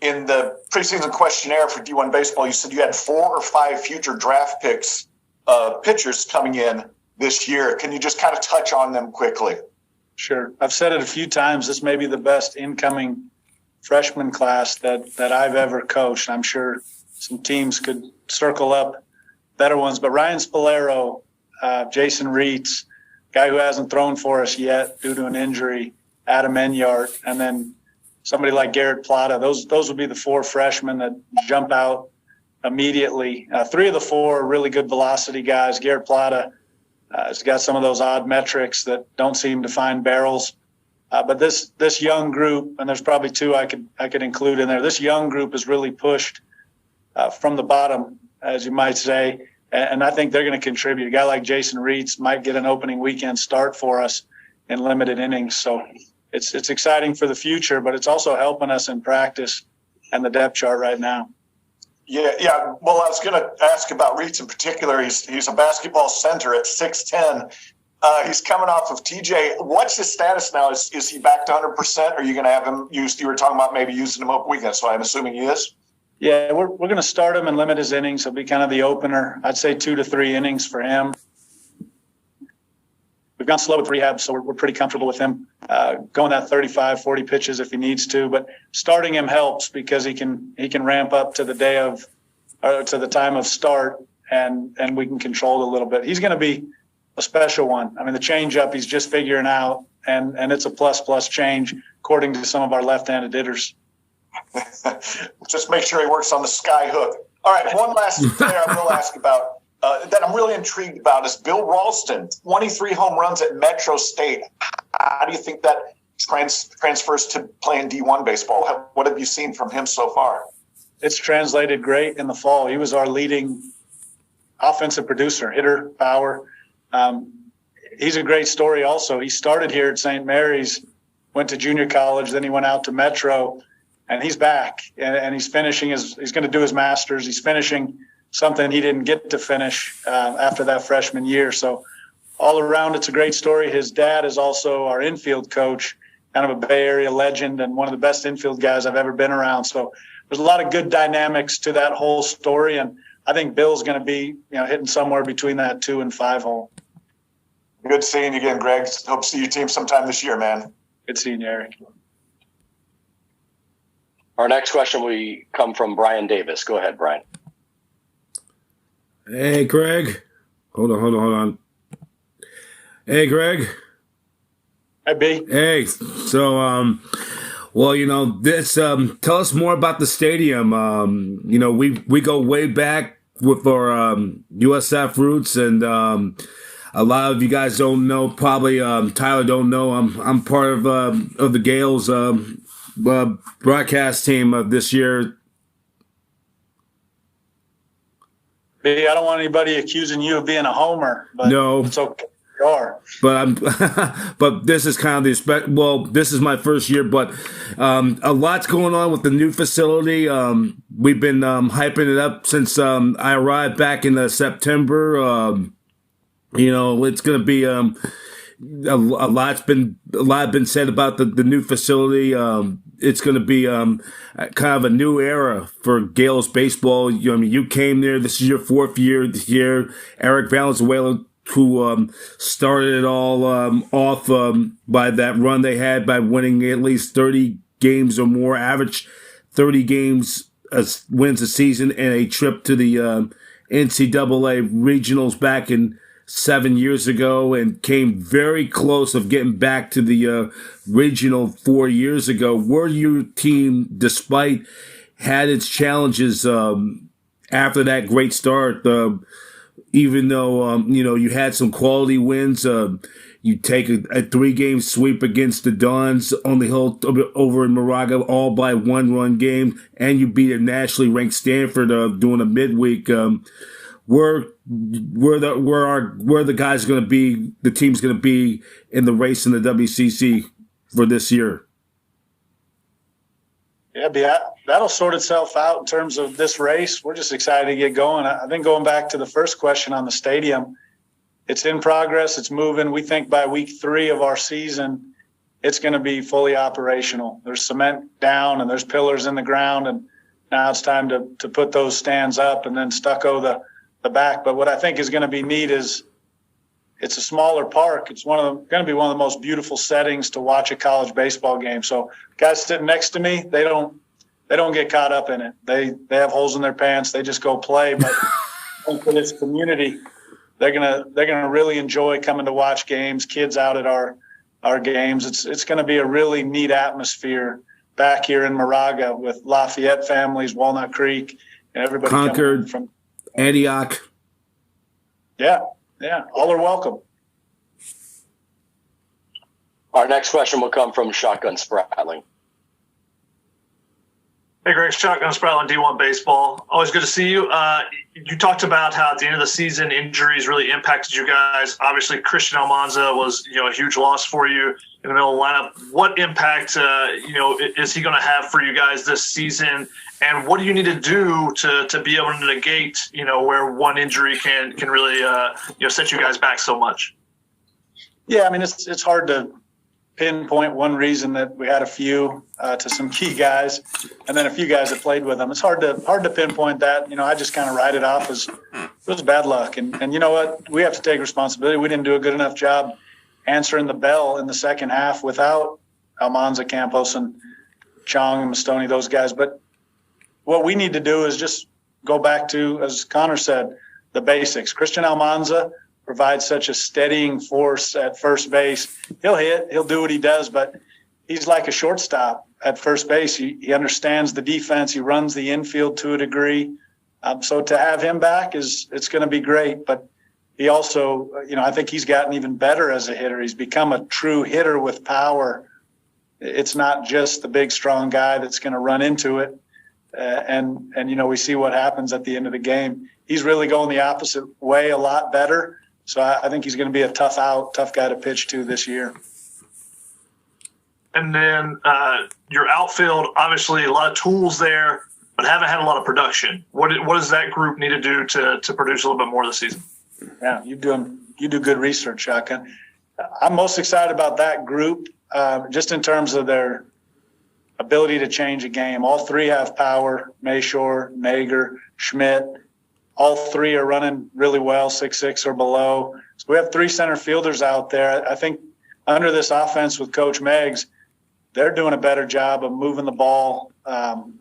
In the preseason questionnaire for D1 Baseball, you said you had 4 or 5 future draft picks, pitchers coming in this year. Can you just kind of touch on them quickly? Sure. I've said it a few times. This may be the best incoming freshman class that I've ever coached. I'm sure some teams could circle up better ones, but Ryan Spolero, Jason Reitz, guy who hasn't thrown for us yet due to an injury, Adam Enyart, and then somebody like Garrett Plata. Those would be the 4 freshmen that jump out immediately. 3 of the 4 are really good velocity guys. Garrett Plata has got some of those odd metrics that don't seem to find barrels. But this young group, and there's probably 2 I could include in there. This young group is really pushed from the bottom, as you might say, and I think they're going to contribute. A guy like Jason Reitz might get an opening weekend start for us in limited innings. So it's exciting for the future, but it's also helping us in practice and the depth chart right now. Yeah. Well, I was going to ask about Reitz in particular. He's a basketball center at 6'10". He's coming off of TJ. What's his status now? Is he back to 100%? Are you going to have him used? You were talking about maybe using him open weekend, so I'm assuming he is. Yeah, we're going to start him and limit his innings. He'll be kind of the opener. I'd say 2 to 3 innings for him. We've gone slow with rehab, so we're pretty comfortable with him going that 35, 40 pitches if he needs to. But starting him helps because he can ramp up to the day of, or to the time of start, and we can control it a little bit. He's going to be a special one. I mean, the changeup he's just figuring out, and it's a plus change according to some of our left-handed hitters. Just make sure he works on the sky hook. All right, one last player I will ask about that I'm really intrigued about is Bill Ralston, 23 home runs at Metro State. How do you think that transfers to playing D1 baseball? What have you seen from him so far? It's translated great in the fall. He was our leading offensive producer, hitter, power. He's a great story also. He started here at St. Mary's, went to junior college, then he went out to Metro, and he's back. And he's finishing he's going to do his master's. He's finishing something he didn't get to finish after that freshman year. So all around, it's a great story. His dad is also our infield coach, kind of a Bay Area legend and one of the best infield guys I've ever been around. So there's a lot of good dynamics to that whole story. And I think Bill's going to be, hitting somewhere between that 2 and 5 hole. Good seeing you again, Greg. Hope to see your team sometime this year, man. Good seeing you, Eric. Our next question will come from Brian Davis. Go ahead, Brian. Hey, Greg. Hold on. Hey, Greg. Hey, B. Hey. So, well, this. Tell us more about the stadium. We go way back with our USF roots, and a lot of you guys don't know. Probably Tyler don't know. I'm part of the Gales broadcast team this year. B, I don't want anybody accusing you of being a homer, but No. it's okay. You are. But but this is kind of this is my first year, but a lot's going on with the new facility. We've been hyping it up since I arrived back in September. It's going to be a lot's been said about the new facility. It's going to be kind of a new era for Gales baseball. You came there. This is your fourth year here. Eric Valenzuela, who started it all off by that run they had by winning at least 30 games or more, average 30 games wins a season, and a trip to the NCAA regionals back in 7 years ago, and came very close of getting back to the regional 4 years ago. Were your team, despite had its challenges after that great start, even though you had some quality wins, you take a 3-game sweep against the Dons on the hill over in Moraga, all by 1-run game, and you beat a nationally ranked Stanford doing a midweek. Where the guys going to be? The team's going to be in the race in the WCC for this year. Yeah, that'll sort itself out in terms of this race. We're just excited to get going. I think going back to the first question on the stadium, it's in progress. It's moving. We think by week 3 of our season, it's going to be fully operational. There's cement down and there's pillars in the ground, and now it's time to put those stands up and then stucco the back. But what I think is going to be neat is it's a smaller park. It's going to be one of the most beautiful settings to watch a college baseball game. So guys sitting next to me, they don't get caught up in it. They have holes in their pants. They just go play. But for this community, they're gonna really enjoy coming to watch games. Kids out at our games. It's going to be a really neat atmosphere back here in Moraga with Lafayette families, Walnut Creek, and everybody Concord, from Antioch. Yeah, all are welcome. Our next question will come from Shotgun Spratling. Hey, Greg, Shotgun Spratling, D1 Baseball. Always good to see you. You talked about how at the end of the season, injuries really impacted you guys. Obviously, Christian Almanza was, a huge loss for you in the middle of the lineup. What impact, is he going to have for you guys this season? And what do you need to do to be able to negate, where one injury can really, set you guys back so much? Yeah, I mean, it's hard to pinpoint one reason that we had a few to some key guys, and then a few guys that played with them. It's hard to pinpoint that. I just kind of write it off as it was bad luck. And you know what? We have to take responsibility. We didn't do a good enough job answering the bell in the second half without Almanza, Campos, and Chong and Mastoni, those guys. But what we need to do is just go back to, as Connor said, the basics. Christian Almanza provides such a steadying force at first base. He'll hit, he'll do what he does, but he's like a shortstop at first base. He understands the defense. He runs the infield to a degree. So to have him back it's going to be great. But he also, I think he's gotten even better as a hitter. He's become a true hitter with power. It's not just the big, strong guy that's going to run into it. And we see what happens at the end of the game. He's really going the opposite way a lot better. So I think he's going to be a tough guy to pitch to this year. And then your outfield, obviously a lot of tools there, but haven't had a lot of production. What does that group need to do to produce a little bit more this season? Yeah, you do good research, Shotgun. I'm most excited about that group just in terms of their ability to change a game. All three have power, Mayshore, Nager, Schmidt. All three are running really well, 6'6" or below. So we have 3 center fielders out there. I think under this offense with Coach Meggs, they're doing a better job of moving the ball,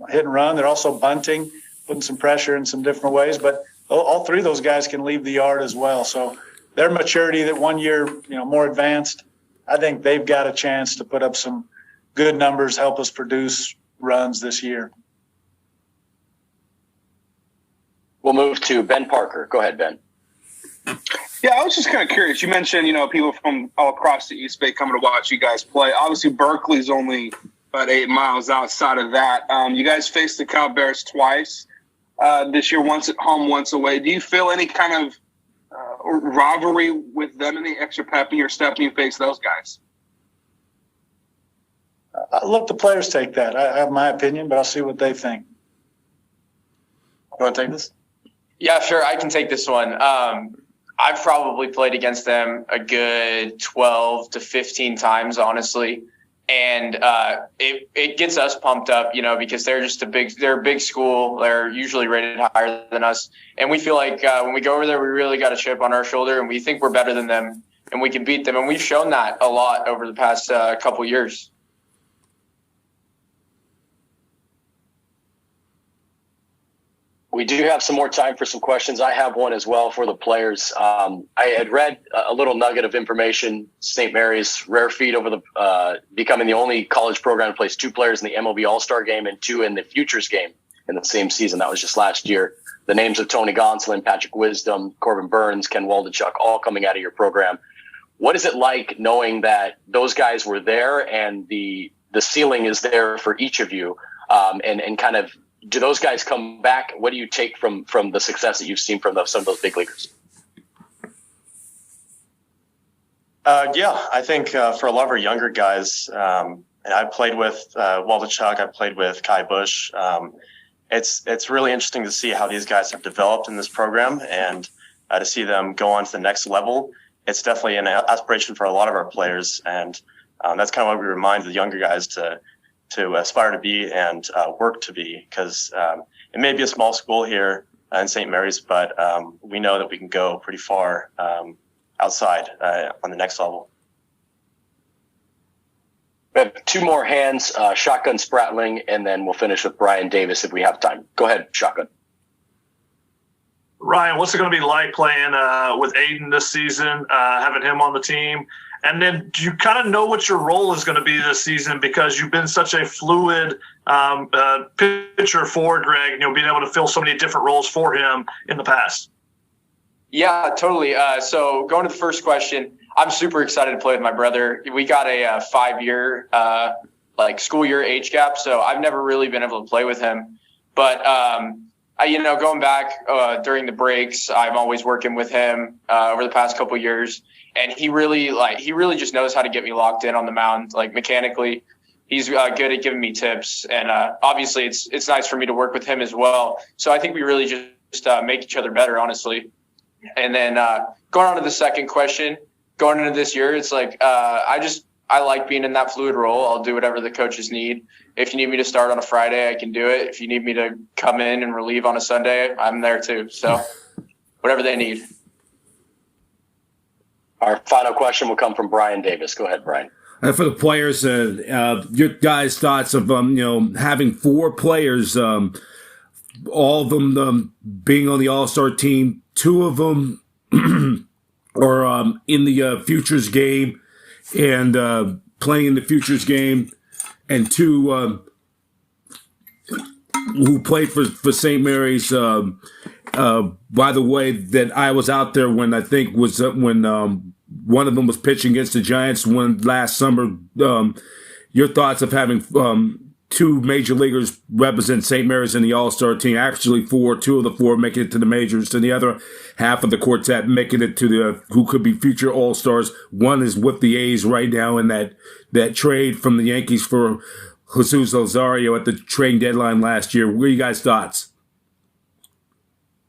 hit and run. They're also bunting, putting some pressure in some different ways. But all three of those guys can leave the yard as well. So their maturity, that 1 year, more advanced, I think they've got a chance to put up some good numbers, help us produce runs this year. We'll move to Ben Parker. Go ahead, Ben. Yeah, I was just kind of curious. You mentioned, people from all across the East Bay coming to watch you guys play. Obviously, Berkeley's only about 8 miles outside of that. You guys faced the Cal Bears twice this year, once at home, once away. Do you feel any kind of rivalry with them, any extra pep in your step when you face those guys? I'll let the players take that. I have my opinion, but I'll see what they think. You want to take this? Yeah, sure. I can take this one. I've probably played against them a good 12 to 15 times, honestly. And it gets us pumped up, because they're a big school. They're usually rated higher than us. And we feel like when we go over there, we really got a chip on our shoulder and we think we're better than them and we can beat them. And we've shown that a lot over the past couple years. We do have some more time for some questions. I have one as well for the players. I had read a little nugget of information. St. Mary's, rare feat over becoming the only college program to place 2 players in the MLB All-Star Game and 2 in the Futures Game in the same season. That was just last year. The names of Tony Gonsolin, Patrick Wisdom, Corbin Burns, Ken Waldichuk, all coming out of your program. What is it like knowing that those guys were there and the ceiling is there for each of you, and kind of, do those guys come back? What do you take from the success that you've seen from some of those big leaguers? Yeah, I think for a lot of our younger guys, and I played with Waldichuk, I played with Kai Bush. It's really interesting to see how these guys have developed in this program and to see them go on to the next level. It's definitely an aspiration for a lot of our players, and that's kind of what we remind the younger guys to aspire to be and work to be, because it may be a small school here in St. Mary's, but we know that we can go pretty far outside on the next level. We have 2 more hands, Shotgun Spratling, and then we'll finish with Brian Davis if we have time. Go ahead, Shotgun. Ryan, what's it going to be like playing with Aiden this season, having him on the team? And then do you kind of know what your role is going to be this season, because you've been such a fluid pitcher for Greg, being able to fill so many different roles for him in the past? Yeah, totally. So going to the first question, I'm super excited to play with my brother. We got a 5-year school year age gap, so I've never really been able to play with him. But going back during the breaks, I'm always working with him over the past couple of years. And he really just knows how to get me locked in on the mound, mechanically. He's good at giving me tips, and obviously it's nice for me to work with him as well. So I think we really just make each other better, honestly. And then going on to the second question, going into this year, it's I like being in that fluid role. I'll do whatever the coaches need. If you need me to start on a Friday, I can do it. If you need me to come in and relieve on a Sunday, I'm there too. So whatever they need. Our final question will come from Brian Davis. Go ahead, Brian. For the players, your guys' thoughts of having 4 players, all of them being on the All-Star team, 2 of them are in the Futures Game and playing in the Futures Game, and 2 who played for St. Mary's. By the way, that I was out there when I think was when one of them was pitching against the Giants last summer. Your thoughts of having 2 major leaguers represent St. Mary's in the All-Star team, actually 4, 2 of the 4 making it to the majors, and the other half of the quartet making it to who could be future All-Stars. One is with the A's right now in that trade from the Yankees for Jesus Rosario at the trading deadline last year. What are you guys' thoughts?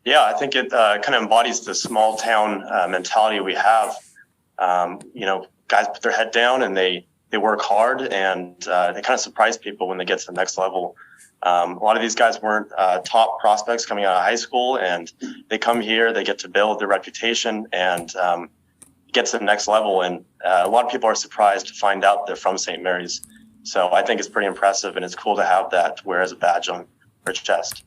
Yeah, I think it kind of embodies the small town mentality we have. Guys put their head down and they work hard, and they kind of surprise people when they get to the next level. A lot of these guys weren't top prospects coming out of high school, and they come here, they get to build their reputation and get to the next level. And a lot of people are surprised to find out they're from St. Mary's. So I think it's pretty impressive, and it's cool to have that to wear as a badge on their chest.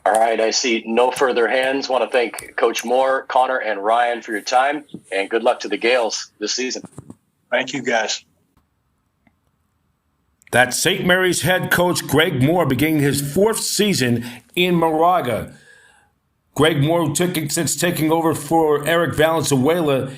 All right, I see no further hands. Want to thank Coach Moore, Connor, and Ryan for your time, and good luck to the Gales this season. Thank you, guys. That's St. Mary's head coach Greg Moore beginning his 4th season in Moraga. Greg Moore since taking over for Eric Valenzuela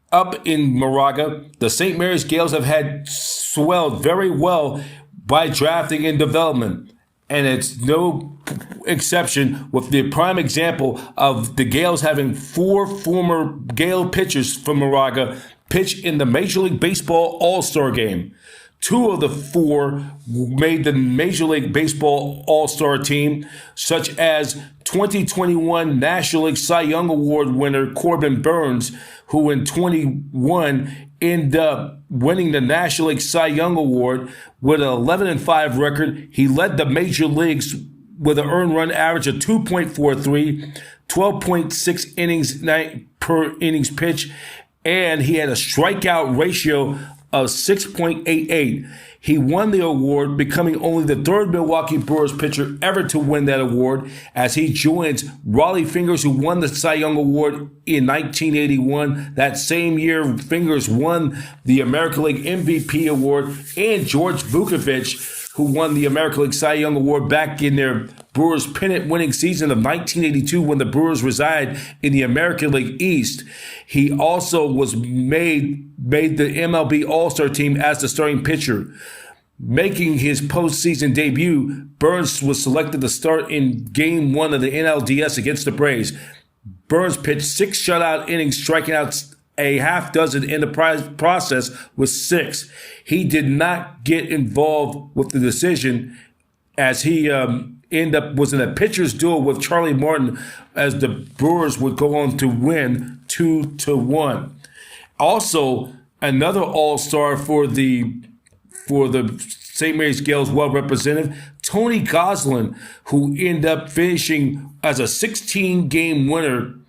up in Moraga. The St. Mary's Gales have had swelled very well by drafting and development. And it's no exception with the prime example of the Gales having 4 former Gale pitchers from Moraga pitch in the Major League Baseball All-Star Game. 2 of the 4 made the Major League Baseball All-Star team, such as 2021 National League Cy Young Award winner Corbin Burns, who in 21 ended up winning the National League Cy Young Award with an 11-5 record. He led the major leagues with an earned run average of 2.43, 12.6 innings per innings pitch, and he had a strikeout ratio of 6.88. He won the award, becoming only the 3rd Milwaukee Brewers pitcher ever to win that award, as he joins Raleigh Fingers, who won the Cy Young Award in 1981. That same year, Fingers won the American League MVP award, and George Vukovich, who won the American League Cy Young Award back in their Brewers pennant-winning season of 1982 when the Brewers reside in the American League East. He also was made the MLB All-Star team as the starting pitcher. Making his postseason debut, Burns was selected to start in Game 1 of the NLDS against the Braves. Burns pitched 6 shutout innings, striking out a half dozen in the process with 6. He did not get involved with the decision as he was in a pitcher's duel with Charlie Martin as the Brewers would go on to win 2-1. Also, another all-star for the St. Mary's Gales well represented, Tony Goslin, who ended up finishing as a 16-game winner.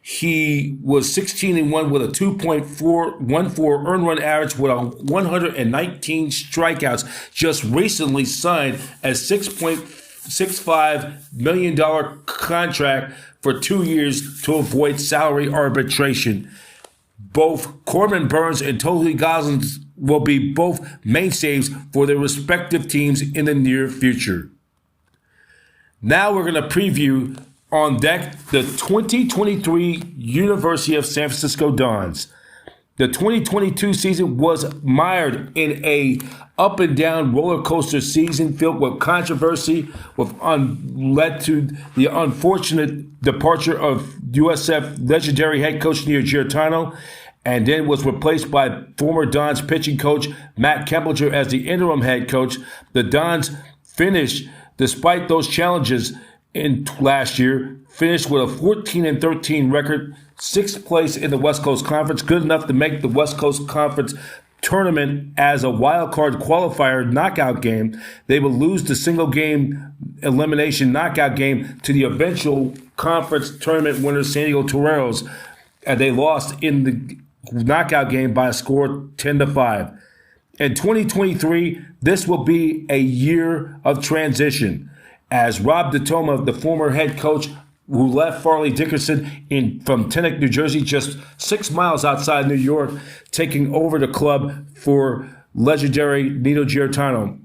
He was 16-1 with a 2.414 earned run average with 119 strikeouts. Just recently signed a $6.65 million contract for 2 years to avoid salary arbitration. Both Corbin Burns and Tony Goslin will be both mainstays for their respective teams in the near future. Now we're going to preview on deck the 2023 University of San Francisco Dons. The 2022 season was mired in a up and down roller coaster season filled with controversy, led to the unfortunate departure of USF legendary head coach Neil Giarratano, and then was replaced by former Dons pitching coach Matt Kemplinger as the interim head coach. The Dons finished, despite those challenges in last year, finished with a 14-13 record, 6th place in the West Coast Conference, good enough to make the West Coast Conference tournament as a wild card qualifier knockout game. They will lose the single game elimination knockout game to the eventual conference tournament winner San Diego Toreros, and they lost in the knockout game by a score 10-5. In 2023, this will be a year of transition, as Rob DeToma, the former head coach who left Farley Dickerson from Teaneck, New Jersey, just 6 miles outside New York, taking over the club for legendary Nino Giarratano.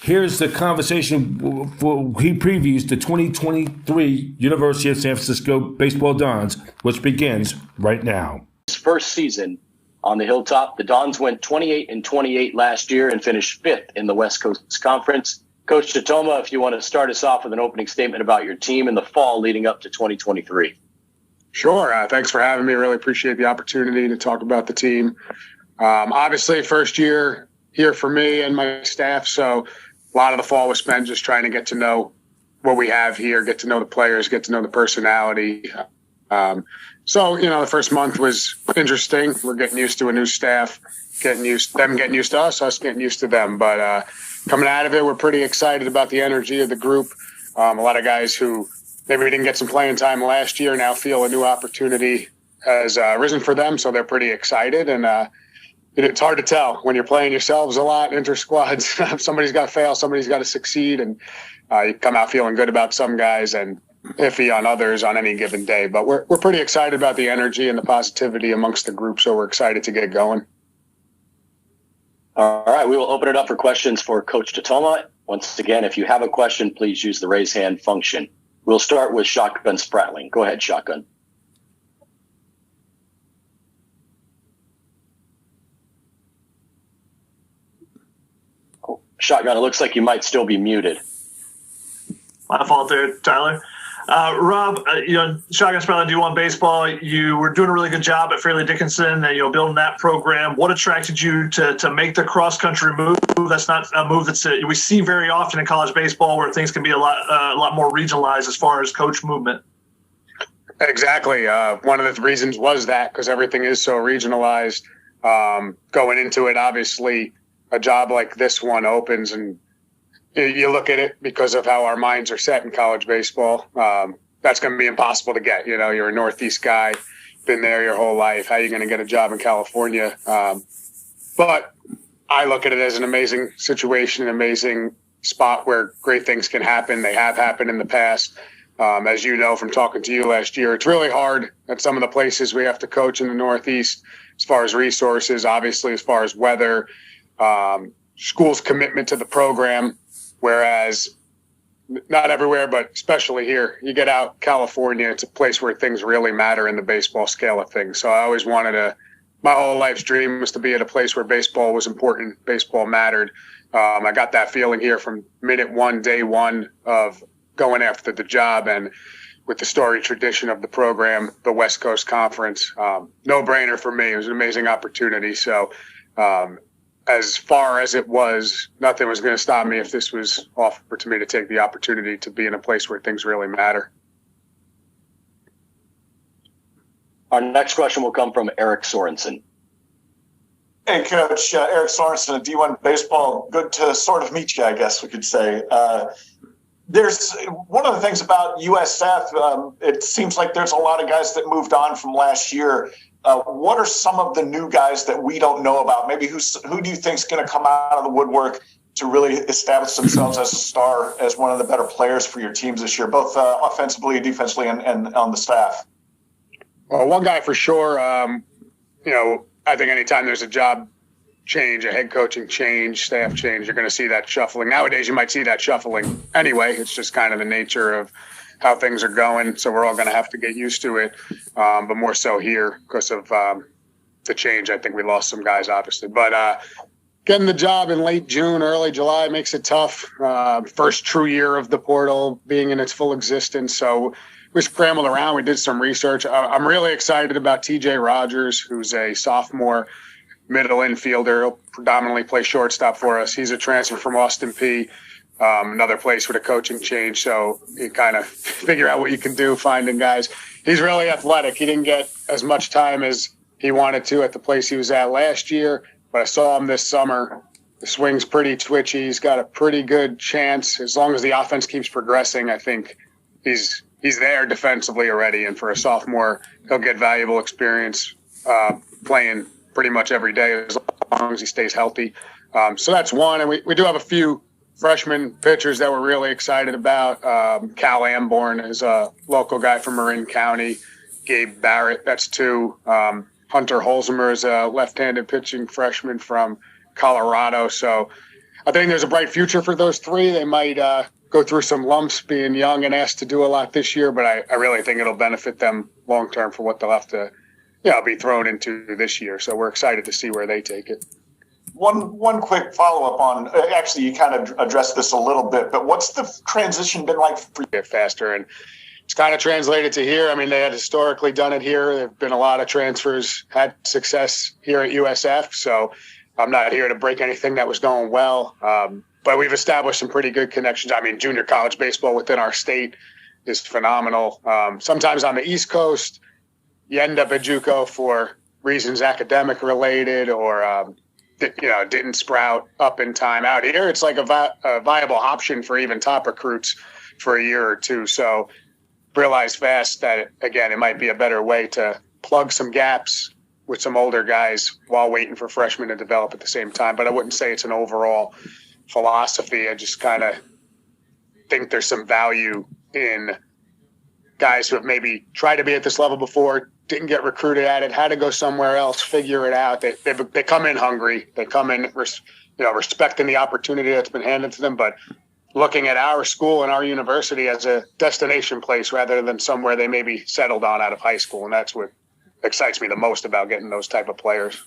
Here's the conversation he previews the 2023 University of San Francisco Baseball Dons, which begins right now. His first season on the Hilltop, the Dons went 28-28 last year and finished 5th in the West Coast Conference. Coach DeToma, if you want to start us off with an opening statement about your team in the fall leading up to 2023. Sure. Thanks for having me. Really appreciate the opportunity to talk about the team. Obviously, first year here for me and my staff, so a lot of the fall was spent just trying to get to know what we have here, get to know the players, get to know the personality. So, the first month was interesting. We're getting used to a new staff, getting used to us getting used to them. But coming out of it, we're pretty excited about the energy of the group. A lot of guys who maybe didn't get some playing time last year now feel a new opportunity has risen for them, so they're pretty excited. And it's hard to tell when you're playing yourselves a lot, inter-squads. Somebody's got to fail, somebody's got to succeed, and you come out feeling good about some guys and iffy on others on any given day. But we're pretty excited about the energy and the positivity amongst the group, so we're excited to get going. All right, we will open it up for questions for Coach Tatoma. Once again, if you have a question, please use the raise hand function. We'll start with Shotgun Spratling. Go ahead, Shotgun. Shotgun, it looks like you might still be muted. My fault there, Tyler. Rob, Shotgun Spratling, D1 baseball, you were doing a really good job at Fairleigh Dickinson, building that program. What attracted you to make the cross-country move? That's not a move we see very often in college baseball, where things can be a lot more regionalized as far as coach movement. Exactly. One of the reasons was that, because everything is so regionalized. Going into it, obviously, a job like this one opens, and you look at it because of how our minds are set in college baseball. That's going to be impossible to get. You're a Northeast guy, been there your whole life. How are you going to get a job in California? But I look at it as an amazing situation, an amazing spot where great things can happen. They have happened in the past. As you know from talking to you last year, it's really hard at some of the places we have to coach in the Northeast as far as resources, obviously as far as weather, school's commitment to the program, whereas not everywhere, but especially here, you get out California, it's a place where things really matter in the baseball scale of things. So I always wanted my whole life's dream was to be at a place where baseball was important, baseball mattered. I got that feeling here from minute one, day one of going after the job, and with the storied tradition of the program, the West Coast Conference, no brainer for me. It was an amazing opportunity. So as far as it was, nothing was going to stop me if this was offered to me to take the opportunity to be in a place where things really matter. Our next question will come from Eric Sorensen. Hey, Coach, Eric Sorensen of D1 Baseball. Good to sort of meet you, I guess we could say. There's one of the things about USF, it seems like there's a lot of guys that moved on from last year. What are some of the new guys that we don't know about? Maybe who do you think is going to come out of the woodwork to really establish themselves as a star, as one of the better players for your teams this year, both offensively, defensively, and on the staff? Well, one guy for sure, I think anytime there's a job change, a head coaching change, staff change, you're going to see that shuffling. Nowadays, you might see that shuffling anyway. It's just kind of the nature of how things are going. So we're all going to have to get used to it. But more so here because of the change. I think we lost some guys, obviously. But getting the job in late June, early July makes it tough. First true year of the portal being in its full existence. So we scrambled around. We did some research. I'm really excited about TJ Rogers, who's a sophomore middle infielder. He'll predominantly play shortstop for us. He's a transfer from Austin Peay. Another place with a coaching change, so you kind of figure out what you can do finding guys. He's really athletic. He didn't get as much time as he wanted to at the place he was at last year, but I saw him this summer. The swing's pretty twitchy. He's got a pretty good chance. As long as the offense keeps progressing, I think he's there defensively already, and for a sophomore, he'll get valuable experience playing pretty much every day as long as he stays healthy. So that's one, and we do have a few freshman pitchers that we're really excited about. Cal Amborn is a local guy from Marin County. Gabe Barrett, that's two. Hunter Holzheimer is a left-handed pitching freshman from Colorado. So I think there's a bright future for those three. They might go through some lumps being young and asked to do a lot this year, but I really think it'll benefit them long-term for what they'll have to be thrown into this year. So we're excited to see where they take it. One quick follow-up on, actually, you kind of addressed this a little bit, but what's the transition been like for you? Get faster, and it's kind of translated to here. I mean, they had historically done it here. There have been a lot of transfers, had success here at USF, so I'm not here to break anything that was going well, but we've established some pretty good connections. I mean, junior college baseball within our state is phenomenal. Sometimes on the East Coast, you end up at JUCO for reasons academic related or didn't sprout up in time. Out here, it's like a viable option for even top recruits for a year or two. So realize fast that, again, it might be a better way to plug some gaps with some older guys while waiting for freshmen to develop at the same time. But I wouldn't say it's an overall philosophy. I just kind of think there's some value in guys who have maybe tried to be at this level before, didn't get recruited at it, had to go somewhere else, figure it out. They come in hungry. They come in, respecting the opportunity that's been handed to them, but looking at our school and our university as a destination place rather than somewhere they maybe settled on out of high school. And that's what excites me the most about getting those type of players.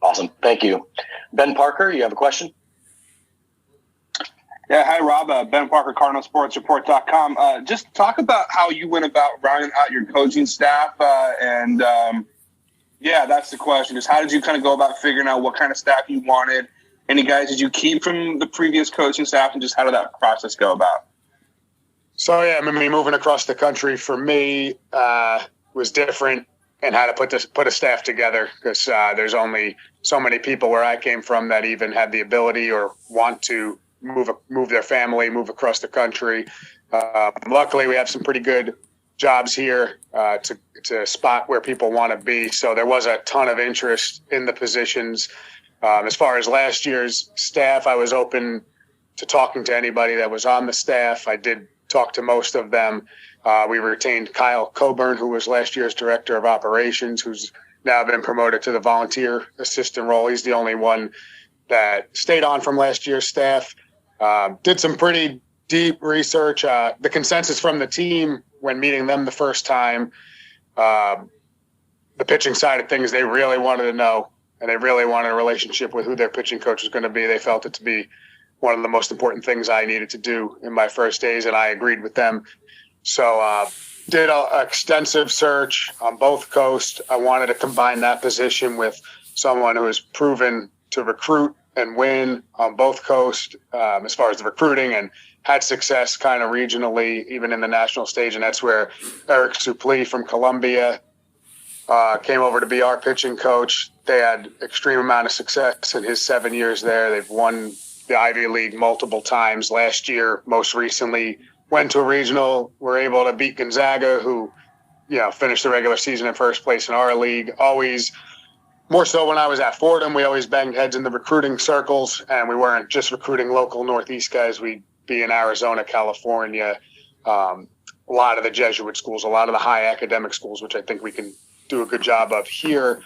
Awesome. Thank you. Ben Parker, you have a question? Yeah, hi, Rob. Ben Parker, CardinalSportsReport.com. Just talk about how you went about rounding out your coaching staff. Yeah, that's the question. Just how did you kind of go about figuring out what kind of staff you wanted? Any guys did you keep from the previous coaching staff, and just how did that process go about? So, yeah, I mean, moving across the country for me was different and how to put a staff together because there's only so many people where I came from that even had the ability or want to move their family, move across the country. Luckily, we have some pretty good jobs here to spot where people want to be. So there was a ton of interest in the positions. As far as last year's staff, I was open to talking to anybody that was on the staff. I did talk to most of them. We retained Kyle Coburn, who was last year's director of operations, who's now been promoted to the volunteer assistant role. He's the only one that stayed on from last year's staff. Did some pretty deep research. The consensus from the team when meeting them the first time, the pitching side of things, they really wanted to know, and they really wanted a relationship with who their pitching coach was going to be. They felt it to be one of the most important things I needed to do in my first days, and I agreed with them. So did an extensive search on both coasts. I wanted to combine that position with someone who has proven to recruit and win on both coasts as far as the recruiting, and had success kind of regionally, even in the national stage. And that's where Eric Suplee from Columbia came over to be our pitching coach. They had extreme amount of success in his 7 years there. They've won the Ivy League multiple times. Last year, most recently, went to a regional, were able to beat Gonzaga, who, finished the regular season in first place in our league. Always, more so when I was at Fordham, we always banged heads in the recruiting circles, and we weren't just recruiting local Northeast guys. We'd be in Arizona, California, a lot of the Jesuit schools, a lot of the high academic schools, which I think we can do a good job of here.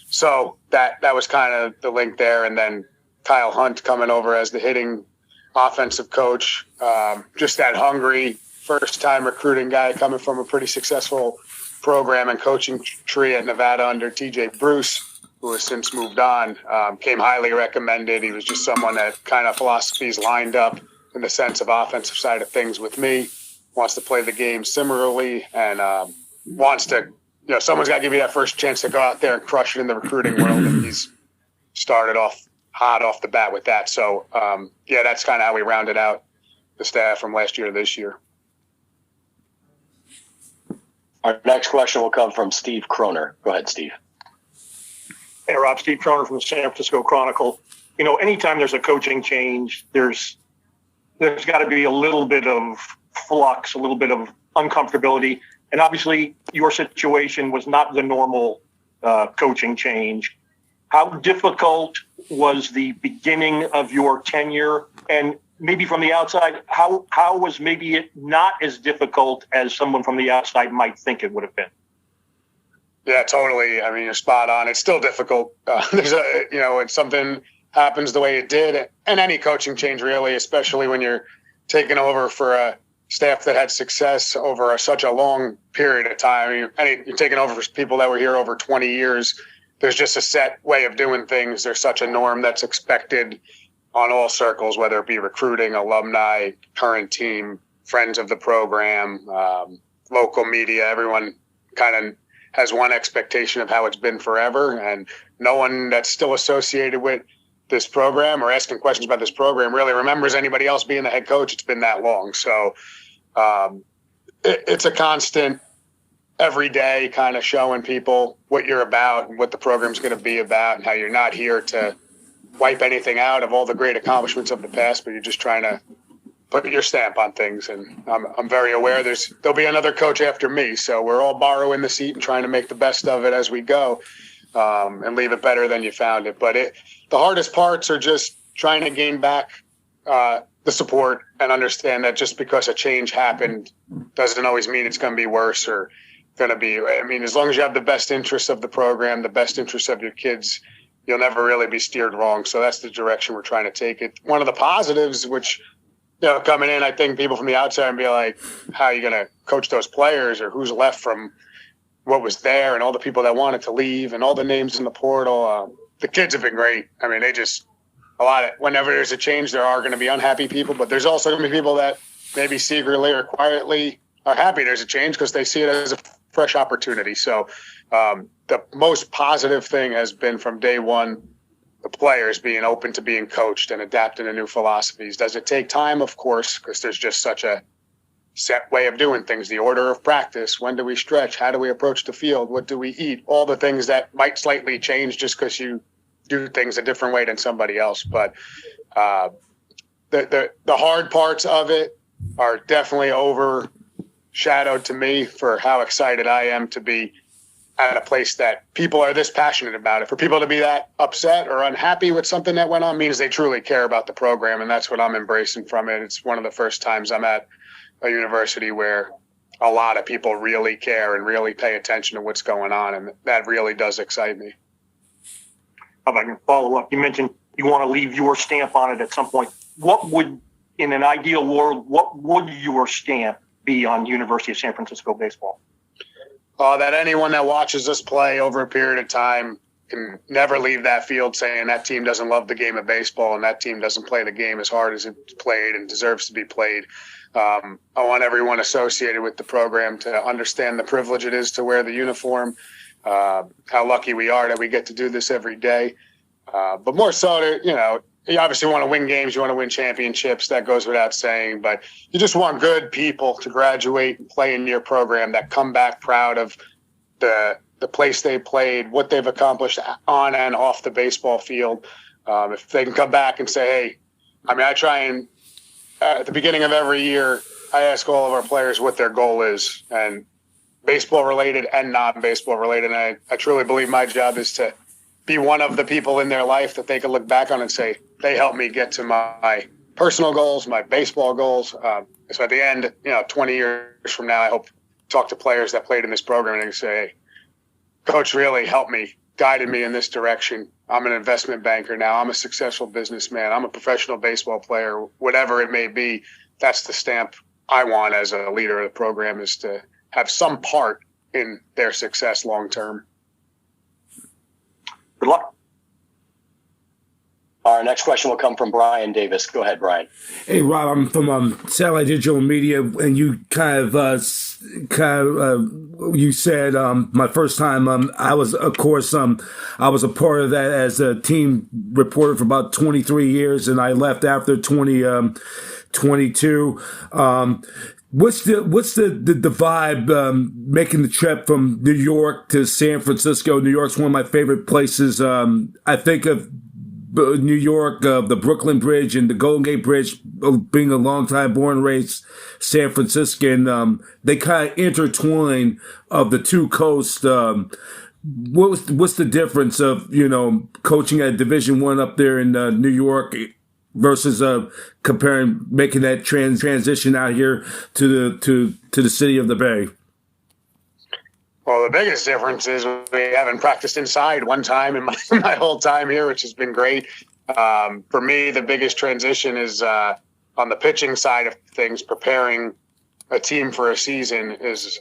So that was kind of the link there. And then Kyle Hunt coming over as the hitting offensive coach, just that hungry first-time recruiting guy coming from a pretty successful program and coaching tree at Nevada under TJ Bruce, who has since moved on, came highly recommended. He was just someone that kind of philosophies lined up in the sense of offensive side of things with me, wants to play the game similarly, and wants to, someone's got to give you that first chance to go out there and crush it in the recruiting world. And he's started off hot off the bat with that. So, that's kind of how we rounded out the staff from last year to this year. Our next question will come from Steve Kroner. Go ahead, Steve. Hey, Rob, Steve Kroner from the San Francisco Chronicle. Anytime there's a coaching change, there's got to be a little bit of flux, a little bit of uncomfortability. And obviously your situation was not the normal coaching change. How difficult was the beginning of your tenure? And maybe from the outside, how was maybe it not as difficult as someone from the outside might think it would have been? Yeah, totally. I mean, you're spot on. It's still difficult. When something happens the way it did, and any coaching change really, especially when you're taking over for a staff that had success over such a long period of time. You're taking over for people that were here over 20 years. There's just a set way of doing things. There's such a norm that's expected on all circles, whether it be recruiting, alumni, current team, friends of the program, local media. Everyone kind of has one expectation of how it's been forever, and no one that's still associated with this program or asking questions about this program really remembers anybody else being the head coach. It's been that long. So it's a constant every day kind of showing people what you're about and what the program's going to be about, and how you're not here to wipe anything out of all the great accomplishments of the past, but you're just trying to put your stamp on things. And I'm very aware there'll be another coach after me. So we're all borrowing the seat and trying to make the best of it as we go, and leave it better than you found it. But the hardest parts are just trying to gain back the support and understand that just because a change happened doesn't always mean it's going to be worse or going to be. I mean, as long as you have the best interests of the program, the best interests of your kids, you'll never really be steered wrong. So that's the direction we're trying to take it. One of the positives, which, coming in, I think people from the outside and be like, how are you going to coach those players, or who's left from what was there, and all the people that wanted to leave and all the names in the portal. The kids have been great. I mean, whenever there's a change, there are going to be unhappy people, but there's also going to be people that maybe secretly or quietly are happy there's a change because they see it as a fresh opportunity. So the most positive thing has been from day one, the players being open to being coached and adapting to new philosophies. Does it take time? Of course, because there's just such a set way of doing things. The order of practice, when do we stretch? How do we approach the field? What do we eat? All the things that might slightly change just because you do things a different way than somebody else. But the hard parts of it are definitely overshadowed to me for how excited I am to be at a place that people are this passionate about it. For people to be that upset or unhappy with something that went on means they truly care about the program, and that's what I'm embracing from it. It's one of the first times I'm at a university where a lot of people really care and really pay attention to what's going on, and that really does excite me. If I can follow up, you mentioned you want to leave your stamp on it at some point. What would, in an ideal world, what would your stamp be on University of San Francisco baseball? That anyone that watches us play over a period of time can never leave that field saying that team doesn't love the game of baseball and that team doesn't play the game as hard as it's played and deserves to be played. I want everyone associated with the program to understand the privilege it is to wear the uniform, how lucky we are that we get to do this every day. But more so, you obviously want to win games, you want to win championships, that goes without saying, but you just want good people to graduate and play in your program that come back proud of the place they played, what they've accomplished on and off the baseball field. If they can come back and say, hey, I try and at the beginning of every year, I ask all of our players what their goal is, and baseball related and non-baseball related. And I truly believe my job is to be one of the people in their life that they can look back on and say, they helped me get to my personal goals, my baseball goals. So at the end, 20 years from now, I hope to talk to players that played in this program and say, hey, Coach really helped me, guided me in this direction. I'm an investment banker now. I'm a successful businessman. I'm a professional baseball player, whatever it may be. That's the stamp I want as a leader of the program, is to have some part in their success long term. Good luck. Our next question will come from Brian Davis. Go ahead, Brian. Hey, Rob, I'm from Satellite Digital Media, and you you said my first time. I was, of course, I was a part of that as a team reporter for about 23 years, and I left after 22. What's the vibe making the trip from New York to San Francisco? New York's one of my favorite places. I think of New York, the Brooklyn Bridge and the Golden Gate Bridge, being a longtime born and raised San Franciscan. They kind of intertwine of the two coasts. What's the difference of coaching at Division I up there in New York versus making that transition out here to the city of the Bay? Well, the biggest difference is we haven't practiced inside one time in my whole time here, which has been great. For me, the biggest transition is on the pitching side of things. Preparing a team for a season is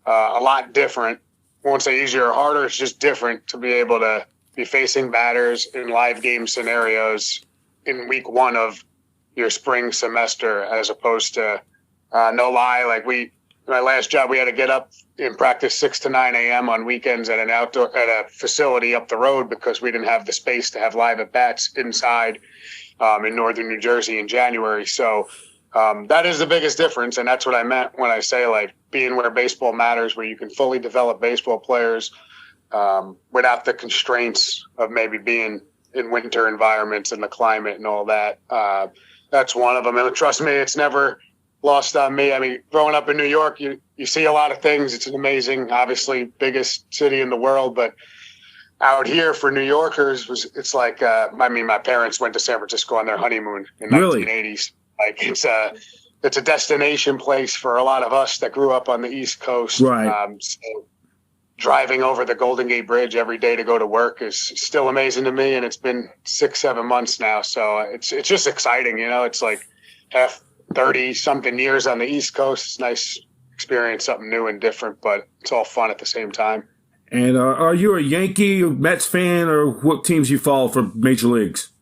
a lot different. I won't say easier or harder. It's just different to be able to be facing batters in live game scenarios in week one of your spring semester, as opposed to no lie, like my last job, we had to get up and practice 6 to 9 a.m. on weekends at a facility up the road because we didn't have the space to have live at bats inside in northern New Jersey in January. So that is the biggest difference, and that's what I meant when I say being where baseball matters, where you can fully develop baseball players without the constraints of maybe being in winter environments and the climate and all that. that's one of them. And trust me, it's never lost on me. I mean, growing up in New York, you see a lot of things. It's an amazing, obviously biggest city in the world, but out here for New Yorkers it's like, my parents went to San Francisco on their honeymoon in 1980s. Like it's a destination place for a lot of us that grew up on the East Coast. Right. So driving over the Golden Gate Bridge every day to go to work is still amazing to me. And it's been 6-7 months now. So it's just exciting. It's like 30 something years on the East Coast. It's nice experience, something new and different, but it's all fun at the same time. And are you a Yankee or Mets fan, or what teams you follow for major leagues?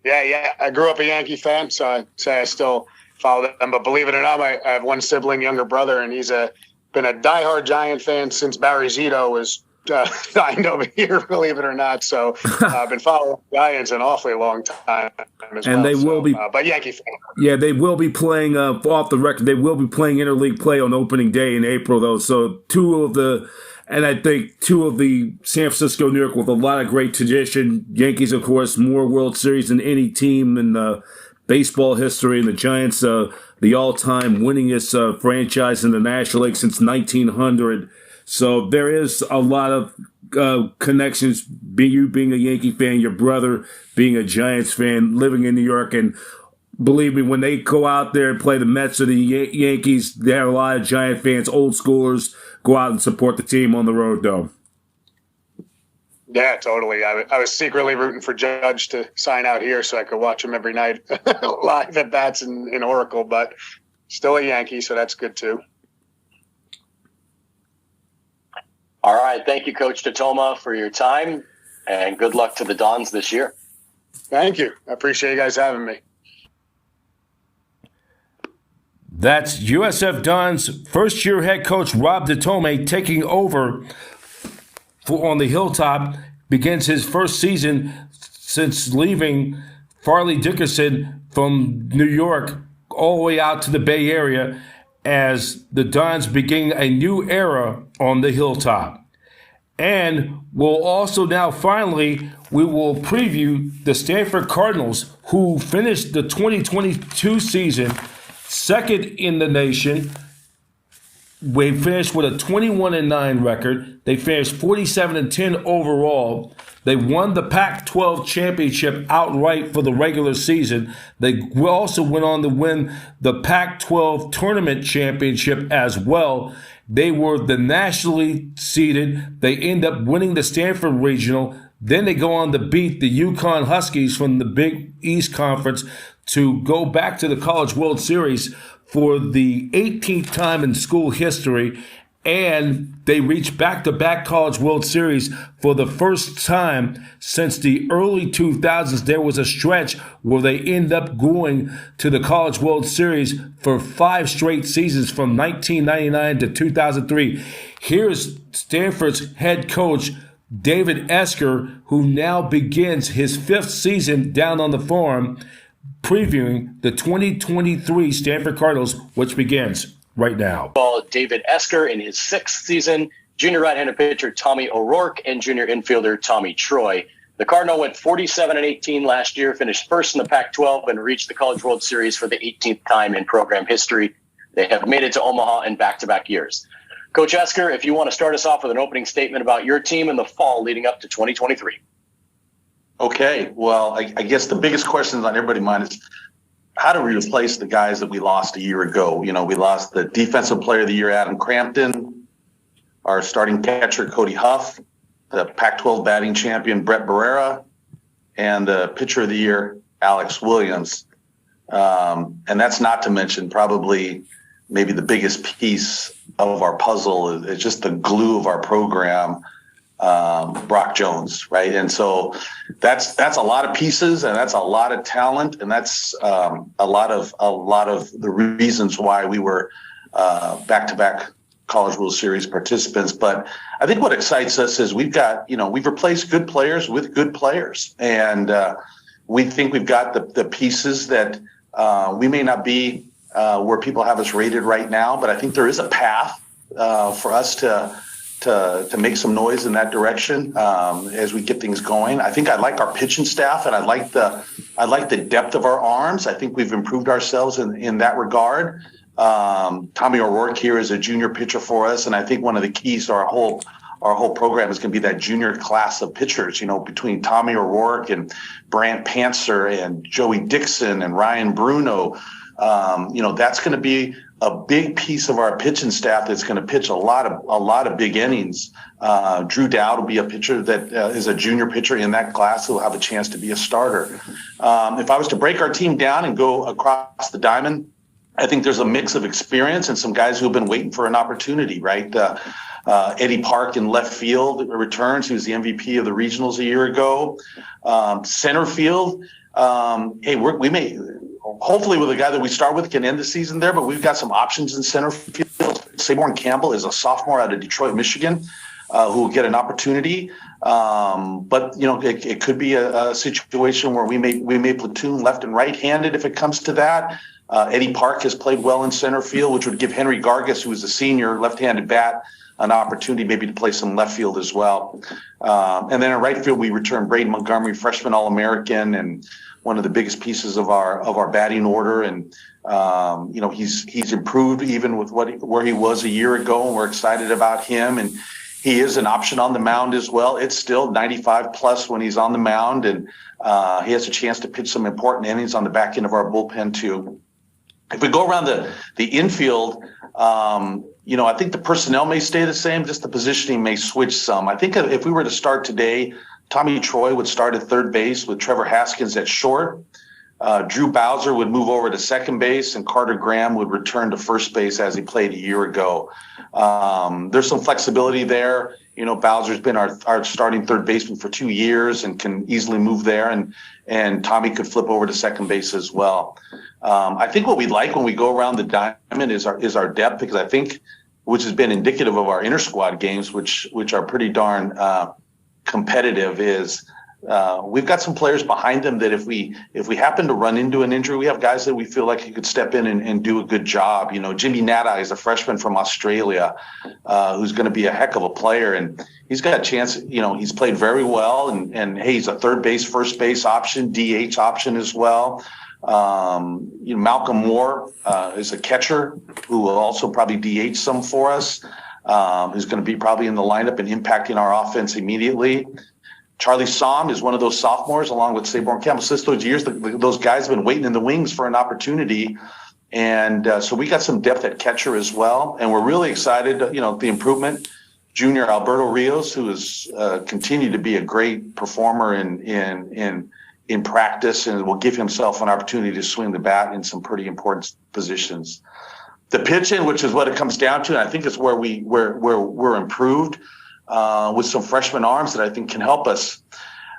Yeah. I grew up a Yankee fan, so I'd say I still follow them. But believe it or not, I have one sibling, younger brother, and he's been a diehard Giant fan since Barry Zito was signed over here, believe it or not. So I've been following Giants an awfully long time as well. And they will be, but Yankee fan. Yeah, they will be playing off the record. They will be playing interleague play on opening day in April, though. So two of the San Francisco, New York, with a lot of great tradition. Yankees, of course, more World Series than any team in baseball history, and the Giants, the all-time winningest franchise in the National League since 1900. So there is a lot of connections. You being a Yankee fan, your brother being a Giants fan, living in New York, and believe me, when they go out there and play the Mets or the Yankees, there are a lot of Giant fans, old schoolers, go out and support the team on the road, though. Yeah, totally. I was secretly rooting for Judge to sign out here so I could watch him every night live at bats in Oracle, but still a Yankee, so that's good too. All right. Thank you, Coach Tatoma, for your time, and good luck to the Dons this year. Thank you. I appreciate you guys having me. That's USF Dons first-year head coach Rob Tatoma taking over on the Hilltop. Begins his first season since leaving Farley Dickerson from New York all the way out to the Bay Area, as the Dons begin a new era on the Hilltop. And we'll also now finally, we will preview the Stanford Cardinals, who finished the 2022 season second in the nation. We finished with a 21-9 record. They finished 47-10 overall. They won the Pac-12 championship outright for the regular season. They also went on to win the Pac-12 tournament championship as well. They were the nationally seeded. They end up winning the Stanford Regional. Then they go on to beat the Yukon Huskies from the Big East Conference to go back to the College World Series for the 18th time in school history. And they reached back-to-back College World Series for the first time since the early 2000s. There was a stretch where they end up going to the College World Series for 5 straight seasons from 1999 to 2003. Here's Stanford's head coach, David Esker, who now begins his 5th season down on the farm, previewing the 2023 Stanford Cardinals, which begins right now. David Esker in his 6th season, junior right-handed pitcher Tommy O'Rourke, and junior infielder Tommy Troy. The Cardinal went 47-18 last year, finished first in the Pac-12, and reached the College World Series for the 18th time in program history. They have made it to Omaha in back-to-back years. Coach Esker, if you want to start us off with an opening statement about your team in the fall leading up to 2023. Okay, well, I guess the biggest questions on everybody's mind is, how do we replace the guys that we lost a year ago? You know, we lost the Defensive Player of the Year, Adam Crampton, our starting catcher, Cody Huff, the Pac-12 batting champion, Brett Barrera, and the Pitcher of the Year, Alex Williams. And that's not to mention probably maybe the biggest piece of our puzzle is just the glue of our program, Brock Jones, right? And so that's a lot of pieces, and that's a lot of talent, and that's a lot of the reasons why we were back-to-back College World Series participants. But I think what excites us is we've replaced good players with good players, and we think we've got the pieces that we may not be where people have us rated right now, but I think there is a path for us to make some noise in that direction as we get things going. I think I like our pitching staff, and I like I like the depth of our arms. I think we've improved ourselves in that regard. Tommy O'Rourke here is a junior pitcher for us, and I think one of the keys to our whole program is going to be that junior class of pitchers, between Tommy O'Rourke and Brant Panzer and Joey Dixon and Ryan Bruno. That's going to be a big piece of our pitching staff that's going to pitch a lot of big innings. Drew Dowd will be a pitcher that is a junior pitcher in that class who will have a chance to be a starter. If I was to break our team down and go across the diamond, I think there's a mix of experience and some guys who have been waiting for an opportunity, right? Eddie Park in left field returns. He was the MVP of the regionals a year ago. Center field, we may hopefully with a guy that we start with can end the season there, but we've got some options in center field. Saborn Campbell is a sophomore out of Detroit, Michigan, who will get an opportunity. But it could be a situation where we may platoon left and right-handed if it comes to that. Eddie Park has played well in center field, which would give Henry Gargas, who is a senior left-handed bat, an opportunity maybe to play some left field as well. And then in right field, we return Braden Montgomery, freshman All-American, and one of the biggest pieces of our batting order. And he's improved even with where he was a year ago, and we're excited about him. And he is an option on the mound as well. It's still 95 plus when he's on the mound, and he has a chance to pitch some important innings on the back end of our bullpen too. If we go around the infield, I think the personnel may stay the same, just the positioning may switch some. I think if we were to start today, Tommy Troy would start at third base with Trevor Haskins at short. Drew Bowser would move over to second base, and Carter Graham would return to first base as he played a year ago. There's some flexibility there. Bowser's been our starting third baseman for 2 years and can easily move there, and Tommy could flip over to second base as well. I think what we like when we go around the diamond is our depth, because I think, which has been indicative of our inter squad games, which are pretty darn competitive, is we've got some players behind them that if we happen to run into an injury, we have guys that we feel like he could step in and do a good job. Jimmy Nada is a freshman from Australia who's going to be a heck of a player, and he's got a chance. He's played very well, and hey, he's a third base, first base option, DH option as well. Malcolm Moore is a catcher who will also probably DH some for us, who's going to be probably in the lineup and impacting our offense immediately. Charlie Somm is one of those sophomores, along with Saborn Campbell. Since those years, those guys have been waiting in the wings for an opportunity. And so we got some depth at catcher as well. And we're really excited, the improvement. Junior Alberto Rios, who has continued to be a great performer in practice, and will give himself an opportunity to swing the bat in some pretty important positions. The pitching, which is what it comes down to, and I think it's where we're improved. With some freshman arms that I think can help us.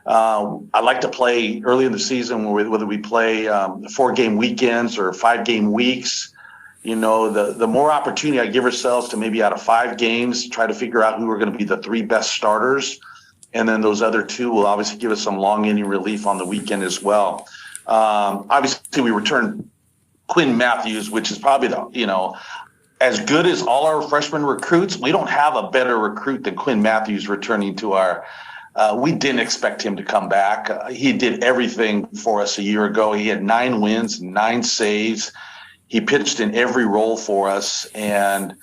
I like to play early in the season, whether we play 4-game weekends or 5-game weeks. The more opportunity I give ourselves to maybe out of 5 games, try to figure out who are going to be the 3 best starters. And then those other 2 will obviously give us some long inning relief on the weekend as well. Obviously, we return Quinn Matthews, which is probably as good as all our freshman recruits. We don't have a better recruit than Quinn Matthews returning to our we didn't expect him to come back. He did everything for us a year ago. He had 9 wins, 9 saves. He pitched in every role for us. And,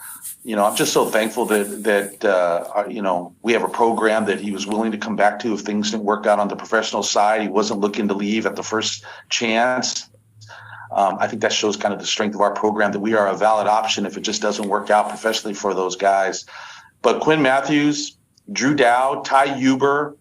I'm just so thankful that we have a program that he was willing to come back to if things didn't work out on the professional side. He wasn't looking to leave at the first chance. I think that shows kind of the strength of our program, that we are a valid option if it just doesn't work out professionally for those guys. But Quinn Matthews, Drew Dowd, Ty Huber,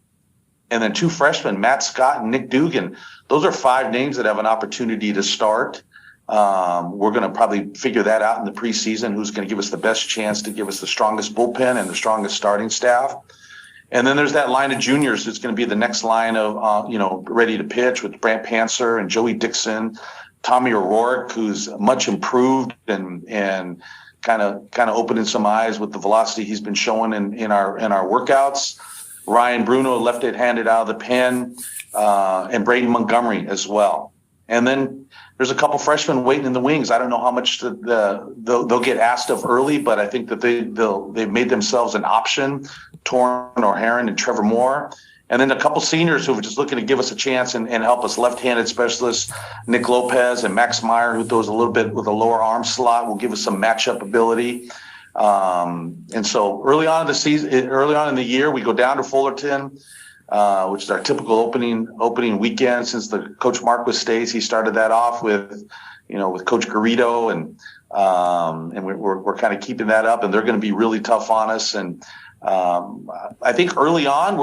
and then 2 freshmen, Matt Scott and Nick Dugan. Those are 5 names that have an opportunity to start. We're going to probably figure that out in the preseason, who's going to give us the best chance to give us the strongest bullpen and the strongest starting staff. And then there's that line of juniors that's going to be the next line of, ready to pitch, with Brant Panzer and Joey Dixon, Tommy O'Rourke, who's much improved and kind of opening some eyes with the velocity he's been showing in our workouts. Ryan Bruno, left-handed out of the pen, and Braden Montgomery as well. And then there's a couple freshmen waiting in the wings. I don't know how much they'll get asked of early, but I think that they've made themselves an option. Torrin O'Haron and Trevor Moore. And then a couple seniors who are just looking to give us a chance and help us. Left-handed specialists, Nick Lopez and Max Meyer, who throws a little bit with a lower arm slot, will give us some matchup ability. And so early on in the year, we go down to Fullerton, which is our typical opening weekend. Since the Coach Marquis stays, he started that off with Coach Garrido, and we're kind of keeping that up. And they're going to be really tough on us. And I think early on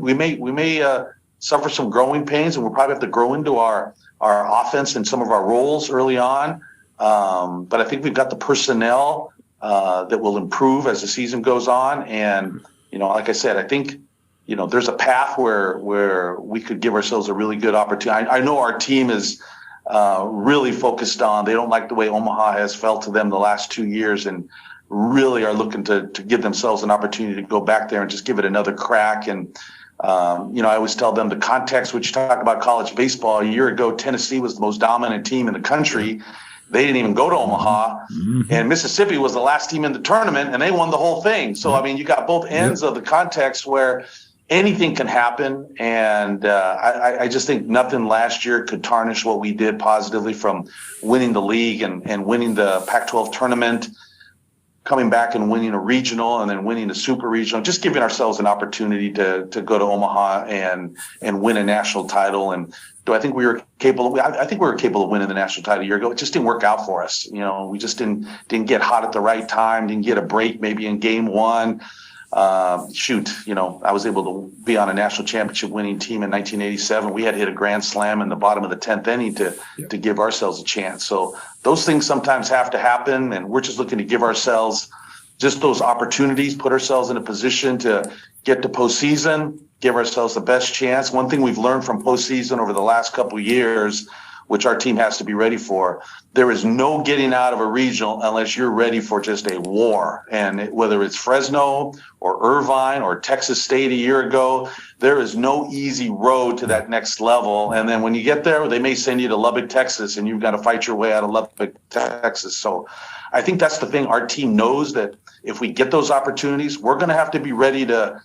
we may suffer some growing pains, and we'll probably have to grow into our offense and some of our roles early on. But I think we've got the personnel that will improve as the season goes on. And like I said, I think there's a path where we could give ourselves a really good opportunity. I know our team is really focused on. They don't like the way Omaha has felt to them the last 2 years, and really are looking to give themselves an opportunity to go back there and just give it another crack. And I always tell them the context, which you talk about college baseball. A year ago, Tennessee was the most dominant team in the country. They didn't even go to Omaha, and Mississippi was the last team in the tournament, and they won the whole thing. So, I mean, you got both ends of the context where anything can happen. And I just think nothing last year could tarnish what we did positively, from winning the league and winning the Pac-12 tournament, coming back and winning a regional, and then winning the super regional, just giving ourselves an opportunity to go to Omaha and win a national title. And do I think we were capable? I think we were capable of winning the national title a year ago. It just didn't work out for us. We just didn't get hot at the right time, didn't get a break maybe in game one. I was able to be on a national championship winning team in 1987. We had to hit a grand slam in the bottom of the 10th inning to give ourselves a chance. So those things sometimes have to happen, and we're just looking to give ourselves just those opportunities, put ourselves in a position to get to postseason, give ourselves the best chance. One thing we've learned from postseason over the last couple of years, which our team has to be ready for, there is no getting out of a regional unless you're ready for just a war. And whether it's Fresno or Irvine or Texas State a year ago, there is no easy road to that next level. And then when you get there, they may send you to Lubbock, Texas, and you've got to fight your way out of Lubbock, Texas. So I think that's the thing. Our team knows that if we get those opportunities, we're going to have to be ready to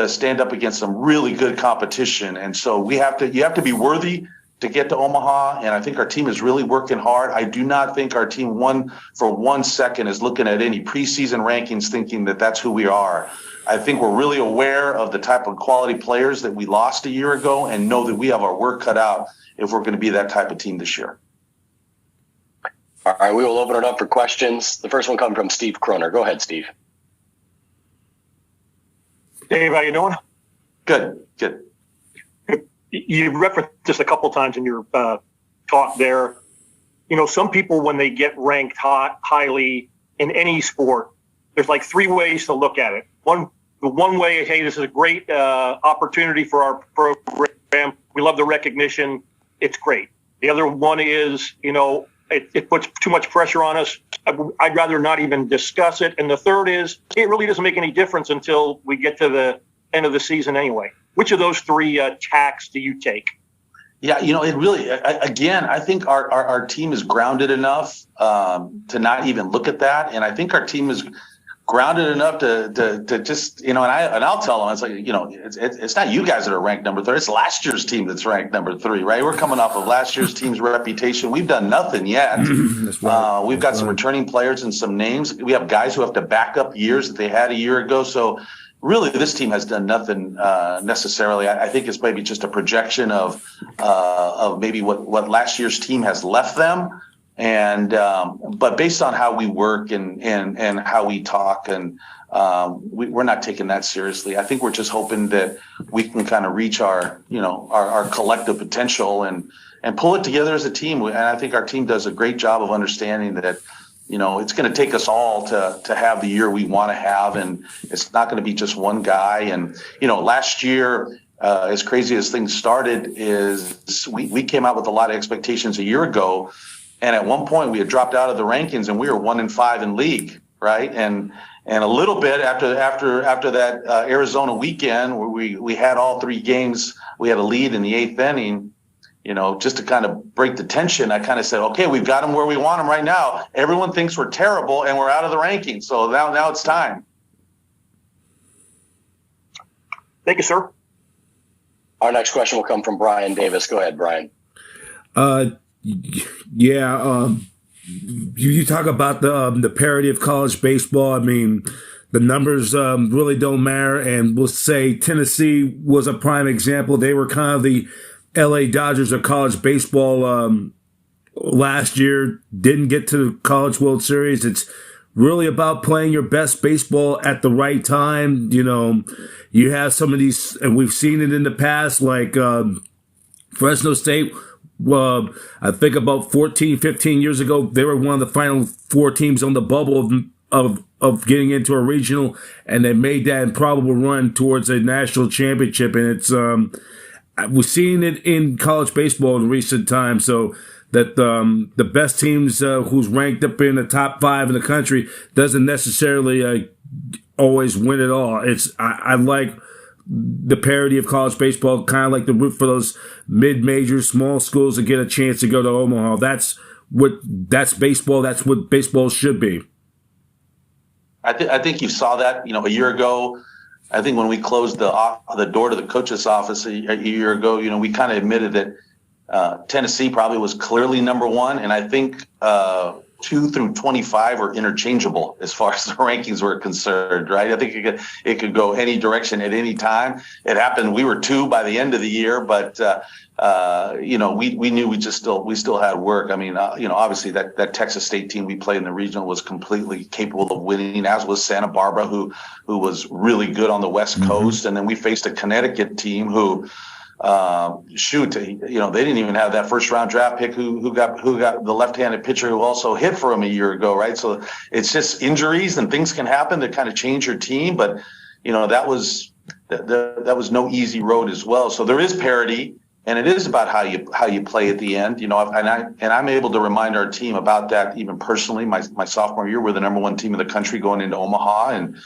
stand up against some really good competition. And so you have to be worthy to get to Omaha, and I think our team is really working hard. I do not think our team for 1 second is looking at any preseason rankings thinking that that's who we are. I think we're really aware of the type of quality players that we lost a year ago, and know that we have our work cut out if we're going to be that type of team this year. All right, we will open it up for questions. The first one comes from Steve Kroner. Go ahead, Steve. Dave, how you doing? Good. You referenced this a couple times in your talk there. Some people, when they get ranked highly in any sport, there's like three ways to look at it. The one way, hey, this is a great opportunity for our program. We love the recognition. It's great. The other one is, it puts too much pressure on us. I'd rather not even discuss it. And the third is, it really doesn't make any difference until we get to the end of the season anyway. Which of those three tacks do you take? Yeah, it really, again, I think our team is grounded enough to not even look at that. And I think our team is grounded enough to just, and I'll tell them, it's like, it's not you guys that are ranked number 3. It's last year's team that's ranked number 3, right? We're coming off of last year's team's reputation. We've done nothing yet. We've got some returning players and some names. We have guys who have to back up years that they had a year ago. So really, this team has done nothing necessarily. I think it's maybe just a projection of maybe what last year's team has left them. And but based on how we work and how we talk, and we're not taking that seriously. I think we're just hoping that we can kind of reach our collective potential and pull it together as a team. And I think our team does a great job of understanding that. It's going to take us all to have the year we want to have, and it's not going to be just one guy. And, last year, as crazy as things started, is we came out with a lot of expectations a year ago. And at one point we had dropped out of the rankings and we were 1-5 in league. Right. And a little bit after that Arizona weekend where we had all 3 games, we had a lead in the 8th inning. Just to kind of break the tension, I kind of said, okay, we've got them where we want them right now. Everyone thinks we're terrible and we're out of the rankings. So now it's time. Thank you, sir. Our next question will come from Brian Davis. Go ahead, Brian. Yeah. You talk about the parity of college baseball. I mean, the numbers really don't matter. And we'll say Tennessee was a prime example. They were kind of the LA Dodgers of college baseball last year. Didn't get to the College World Series. It's really about playing your best baseball at the right time. You know, you have some of these, and we've seen it in the past, like Fresno State. I think about 14, 15 years ago, they were one of the final four teams on the bubble of getting into a regional, and they made that improbable run towards a national championship. And it's we've seen it in college baseball in recent times. So that the best teams who's ranked up in the top 5 in the country doesn't necessarily always win it all. I like the parity of college baseball, kind of like the root for those mid-major small schools to get a chance to go to Omaha. That's baseball. That's what baseball should be. I think you saw that, a year ago. I think when we closed the door to the coach's office a year ago, we kind of admitted that Tennessee probably was clearly number one, and I think 2 through 25 are interchangeable as far as the rankings were concerned, right? I think it could go any direction at any time. It happened. We were 2 by the end of the year, but we knew we still had work. I mean, obviously that Texas State team we played in the regional was completely capable of winning, as was Santa Barbara, who was really good on the West Coast, and then we faced a Connecticut team who. They didn't even have that first round draft pick who got the left-handed pitcher who also hit for him a year ago, right? So it's just injuries and things can happen that kind of change your team, but that was no easy road as well. So there is parity, and it is about how you play at the end, and I'm able to remind our team about that even personally. My sophomore year, we're the number 1 team in the country going into Omaha, and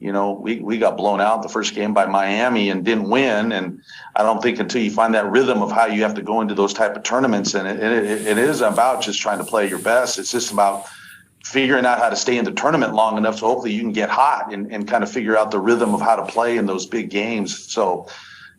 we got blown out the first game by Miami and didn't win. And I don't think until you find that rhythm of how you have to go into those type of tournaments, and it is about just trying to play your best. It's just about figuring out how to stay in the tournament long enough so hopefully you can get hot and kind of figure out the rhythm of how to play in those big games. So,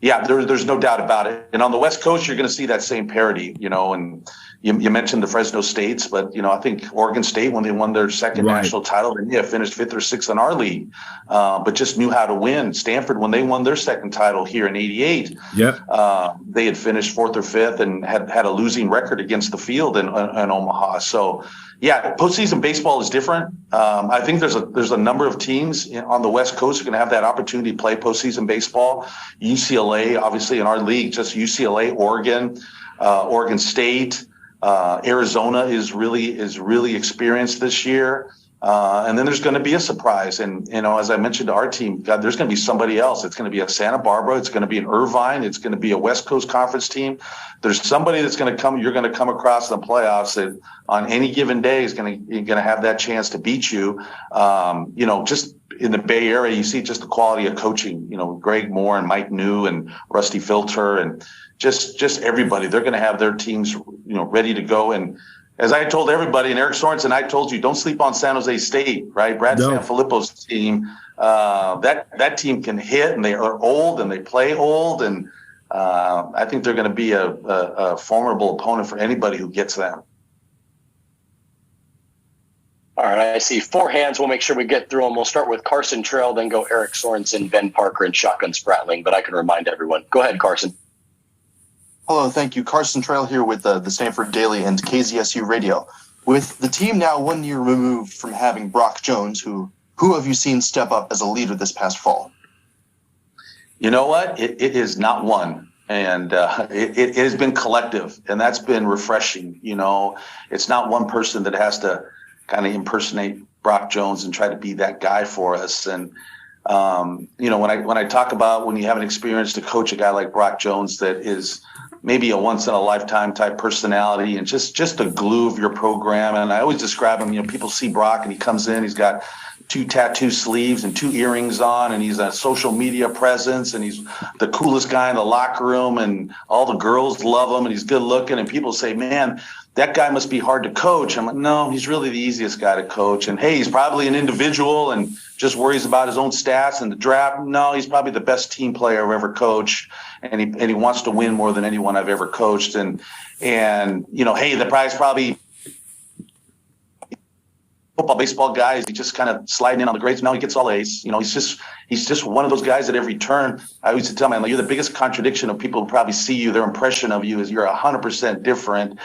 yeah, there's no doubt about it. And on the West Coast, you're going to see that same parity, and you mentioned the Fresno States, but, I think Oregon State, when they won their second national title, they finished 5th or 6th in our league, but just knew how to win. Stanford, when they won their second title here in '88, they had finished 4th or 5th and had a losing record against the field in Omaha. So, yeah, postseason baseball is different. I think there's a number of teams on the West Coast who are going to have that opportunity to play postseason baseball. UCLA, obviously, in our league, just UCLA, Oregon, Oregon State. Arizona is really experienced this year. And then there's going to be a surprise. And, as I mentioned to our team, there's going to be somebody else. It's going to be a Santa Barbara. It's going to be an Irvine. It's going to be a West Coast Conference team. There's somebody that's going to come, you're going to come across in the playoffs that on any given day is going to have that chance to beat you. Just in the Bay Area, you see just the quality of coaching, Greg Moore and Mike New and Rusty Filter and just everybody. They're going to have their teams, ready to go. And as I told everybody, and Eric Sorensen, I told you, don't sleep on San Jose State, right? Brad Sanfilippo's team, that team can hit, and they are old, and they play old, and I think they're going to be a formidable opponent for anybody who gets them. All right, I see 4 hands. We'll make sure we get through them. We'll start with Carson Trail, then go Eric Sorensen, Ben Parker, and Shotgun Spratling, but I can remind everyone. Go ahead, Carson. Hello, thank you. Carson Trail here with the Stanford Daily and KZSU Radio. With the team now 1 year removed from having Brock Jones, who have you seen step up as a leader this past fall? You know what? It is not one. And it has been collective, and that's been refreshing. It's not one person that has to kind of impersonate Brock Jones and try to be that guy for us. And when I talk about when you haven't experienced to coach a guy like Brock Jones that is maybe a once in a lifetime type personality and just the glue of your program. And I always describe him, people see Brock and he comes in, he's got 2 tattoo sleeves and 2 earrings on, and he's a social media presence, and he's the coolest guy in the locker room, and all the girls love him, and he's good looking, and people say, man, that guy must be hard to coach. I'm like, no, he's really the easiest guy to coach. And hey, he's probably an individual and just worries about his own stats and the draft. No, he's probably the best team player I've ever coached. And he wants to win more than anyone I've ever coached. And hey, the prize probably football, baseball guys, he just kind of sliding in on the grades. Now he gets all A's. He's just one of those guys at every turn. I used to tell him, you're the biggest contradiction of people who probably see you. Their impression of you is you're 100% different.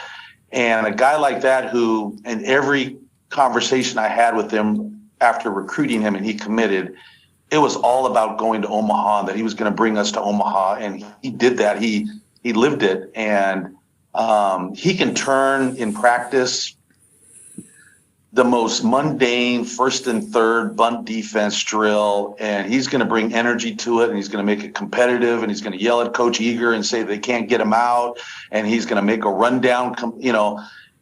And a guy like that who, in every conversation I had with him after recruiting him and he committed, it was all about going to Omaha, that he was going to bring us to Omaha. And he did that. He lived it. And he can turn in practice the most mundane first and third bunt defense drill, and he's going to bring energy to it, and he's going to make it competitive, and he's going to yell at Coach Eager and say they can't get him out, and he's going to make a rundown,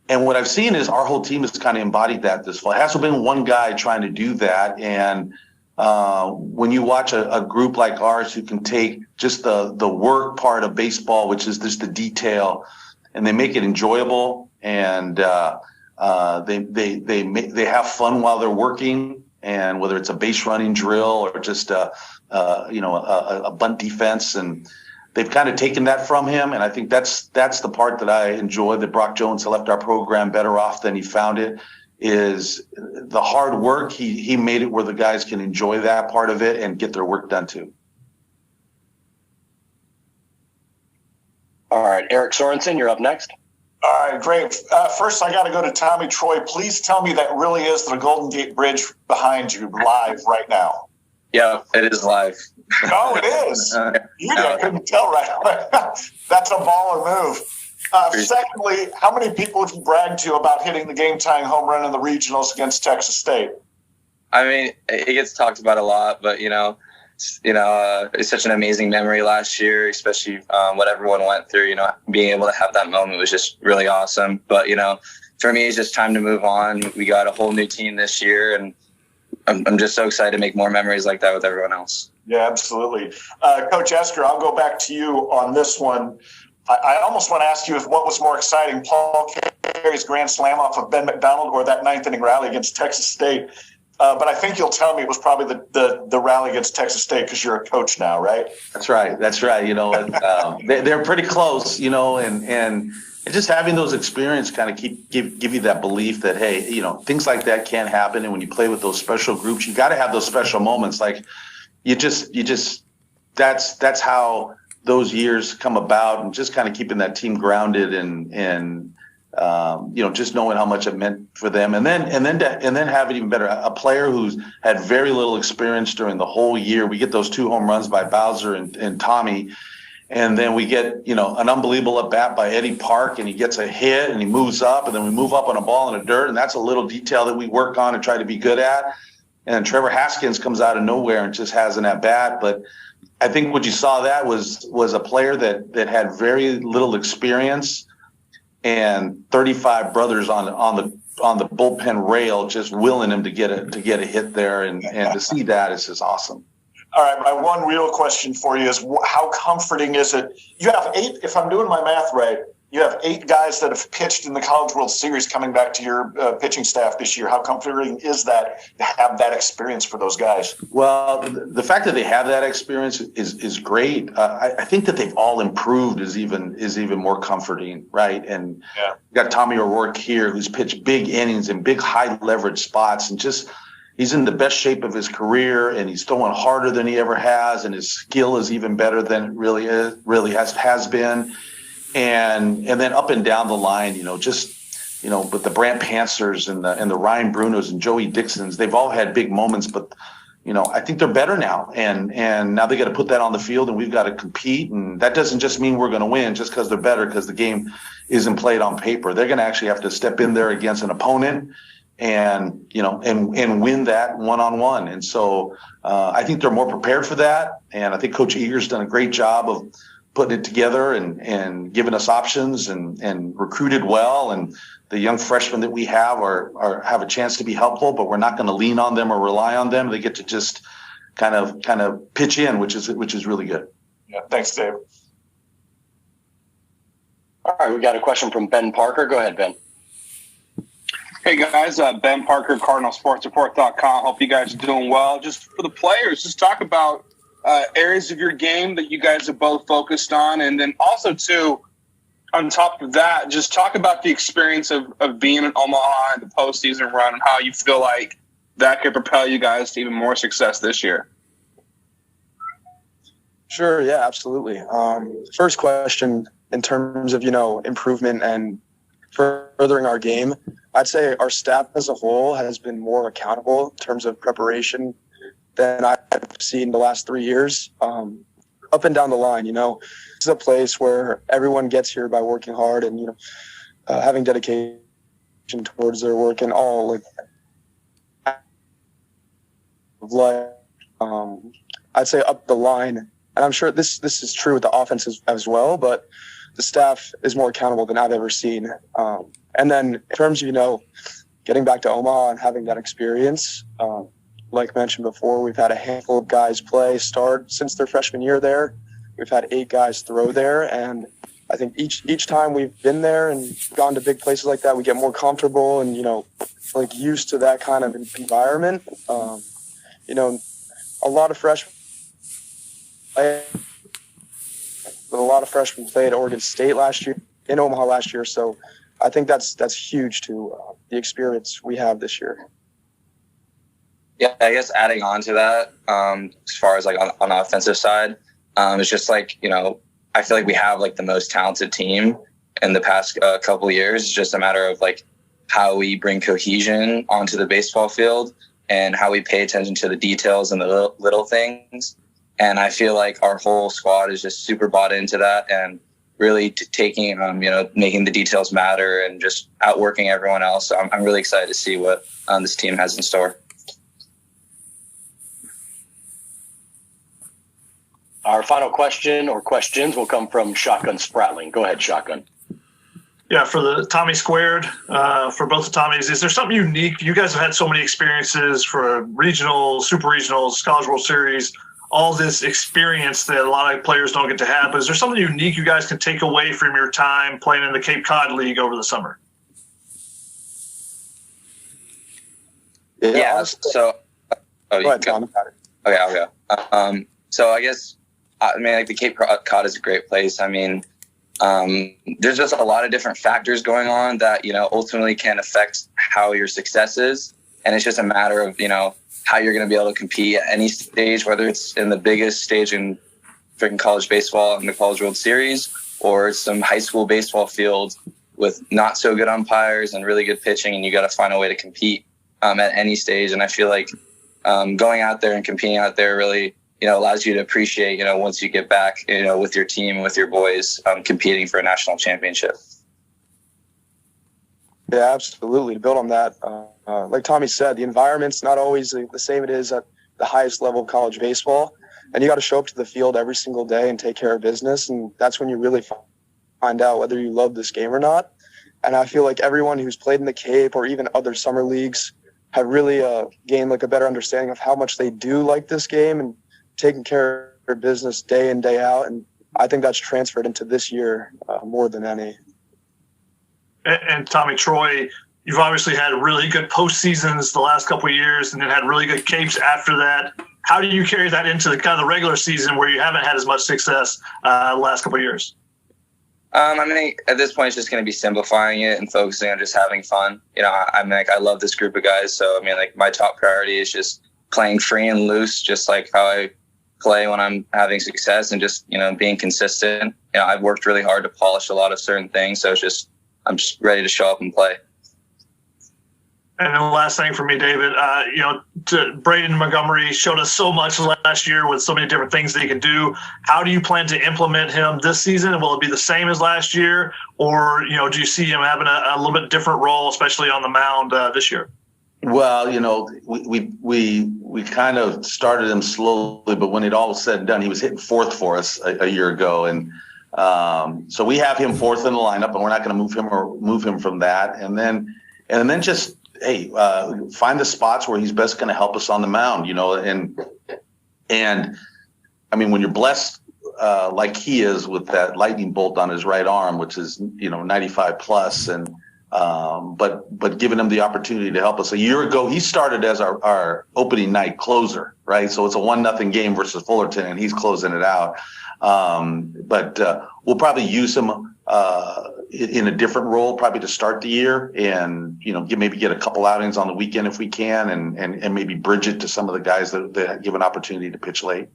And what I've seen is our whole team has kind of embodied that this fall. It hasn't been one guy trying to do that, and when you watch a group like ours who can take just the work part of baseball, which is just the detail, and they make it enjoyable, and they have fun while they're working, and whether it's a base running drill or just a bunt defense, and they've kind of taken that from him. And I think that's the part that I enjoy, that Brock Jones left our program better off than he found it, is the hard work. He made it where the guys can enjoy that part of it and get their work done too. All right, Eric Sorensen, you're up next. All right, great. First, I got to go to Tommy Troy. Please tell me that really is the Golden Gate Bridge behind you live right now. Yeah, it is live. Oh, it is. I couldn't tell right away. That's a baller move. Secondly, how many people have you bragged to about hitting the game-tying home run in the regionals against Texas State? I mean, it gets talked about a lot, but it's such an amazing memory last year, especially what everyone went through. Being able to have that moment was just really awesome. But for me, it's just time to move on. We got a whole new team this year, and I'm just so excited to make more memories like that with everyone else. Yeah, absolutely. Coach Esker, I'll go back to you on this one. I almost want to ask you what was more exciting, Paul Carey's grand slam off of Ben McDonald or that ninth inning rally against Texas State. But I think you'll tell me it was probably the rally against Texas State because you're a coach now, right? That's right. They're pretty close, and just having those experiences kind of give you that belief that, hey, things like that can happen. And when you play with those special groups, you got to have those special moments. Like that's how those years come about, and just kind of keeping that team grounded and just knowing how much it meant for them, and then have it even better. A player who's had very little experience during the whole year. We get those 2 home runs by Bowser and Tommy, and then we get an unbelievable at bat by Eddie Park, and he gets a hit and he moves up, and then we move up on a ball in the dirt, and that's a little detail that we work on and try to be good at. And Trevor Haskins comes out of nowhere and just has an at bat, but I think what you saw that was a player that had very little experience, and 35 brothers on the bullpen rail just willing him to get a hit there, and to see that is just awesome. All right, my one real question for you is how comforting is it? You have 8, if I'm doing my math right, you have 8 guys that have pitched in the College World Series coming back to your pitching staff this year. How comforting is that to have that experience for those guys? Well, the fact that they have that experience is great. I think that they've all improved is even more comforting, right? And you got Tommy O'Rourke here, who's pitched big innings in big high leverage spots, and just he's in the best shape of his career, and he's throwing harder than he ever has, and his skill is even better than it really has been. And then up and down the line, with the Brant Pantsers and the Ryan Brunos and Joey Dixons, they've all had big moments, but I think they're better now, and now they got to put that on the field, and we've got to compete, and that doesn't just mean we're going to win just because they're better, because the game isn't played on paper. They're going to actually have to step in there against an opponent and win that one-on-one. And so I think they're more prepared for that, and I think Coach Eager's done a great job of putting it together and giving us options and recruited well. And the young freshmen that we have have a chance to be helpful, but we're not going to lean on them or rely on them. They get to just kind of pitch in, which is really good. Yeah. Thanks, Dave. All right, we got a question from Ben Parker. Go ahead, Ben. Hey guys, Ben Parker, CardinalSportsReport.com. Hope you guys are doing well. Just for the players, just talk about areas of your game that you guys have both focused on, and then also too, on top of that, just talk about the experience of being in Omaha and the postseason run, and how you feel like that could propel you guys to even more success this year. Sure, yeah, absolutely. First question, in terms of improvement and furthering our game, I'd say our staff as a whole has been more accountable in terms of preparation than I've seen the last 3 years. Up and down the line, it's a place where everyone gets here by working hard and having dedication towards their work and all I'd say up the line, and I'm sure this is true with the offense as well, but the staff is more accountable than I've ever seen. And then in terms of getting back to Omaha and having that experience, like mentioned before, we've had a handful of guys start since their freshman year there. We've had 8 guys throw there, and I think each time we've been there and gone to big places like that, we get more comfortable and used to that kind of environment. A lot of freshmen played at Oregon State in Omaha last year, so I think that's huge to the experience we have this year. Yeah, I guess adding on to that, as far as on the offensive side, it's just I feel like we have the most talented team in the past couple of years. It's just a matter of how we bring cohesion onto the baseball field and how we pay attention to the details and the little things. And I feel like our whole squad is just super bought into that and really taking, making the details matter and just outworking everyone else. So I'm really excited to see what this team has in store. Our final question or questions will come from Shotgun Spratling. Go ahead, Shotgun. Yeah, for the Tommy Squared, for both the Tommies, is there something unique? You guys have had so many experiences for regional, super regionals, College World Series, all this experience that a lot of players don't get to have. But is there something unique you guys can take away from your time playing in the Cape Cod League over the summer? Yeah. So, go ahead, Tom. Okay, I'll go. So I guess, the Cape Cod is a great place. There's just a lot of different factors going on that, ultimately can affect how your success is. And it's just a matter of, how you're going to be able to compete at any stage, whether it's in the biggest stage in freaking college baseball in the College World Series, or some high school baseball field with not so good umpires and really good pitching. And you got to find a way to compete at any stage. And I feel like going out there and competing out there really, allows you to appreciate, once you get back, with your team, with your boys, competing for a national championship. Yeah, absolutely. To build on that, like Tommy said, the environment's not always the same it is at the highest level of college baseball. And you got to show up to the field every single day and take care of business. And that's when you really find out whether you love this game or not. And I feel like everyone who's played in the Cape or even other summer leagues have really gained a better understanding of how much they do like this game and taking care of their business day in, day out. And I think that's transferred into this year more than any. And Tommy Troy, you've obviously had really good postseasons the last couple of years and then had really good Capes after that. How do you carry that into the kind of the regular season where you haven't had as much success the last couple of years? At this point, it's just going to be simplifying it and focusing on just having fun. I love this group of guys. So, my top priority is just playing free and loose, just like how I play when I'm having success and just, being consistent. I've worked really hard to polish a lot of certain things. So I'm just ready to show up and play. And then the last thing for me, David, Braden Montgomery showed us so much last year with so many different things that he could do. How do you plan to implement him this season? Will it be the same as last year? Or, do you see him having a little bit different role, especially on the mound this year? Well, we kind of started him slowly, but when it all was said and done, he was hitting fourth for us a year ago. And so we have him fourth in the lineup, and we're not going to move him from that. And then just, find the spots where he's best going to help us on the mound, and when you're blessed like he is with that lightning bolt on his right arm, which is 95 plus, and but giving him the opportunity to help us. A year ago, he started as our opening night closer, right? So it's a 1-0 game versus Fullerton, and he's closing it out. But we'll probably use him in a different role, probably to start the year, and maybe get a couple outings on the weekend if we can, and maybe bridge it to some of the guys that give an opportunity to pitch late.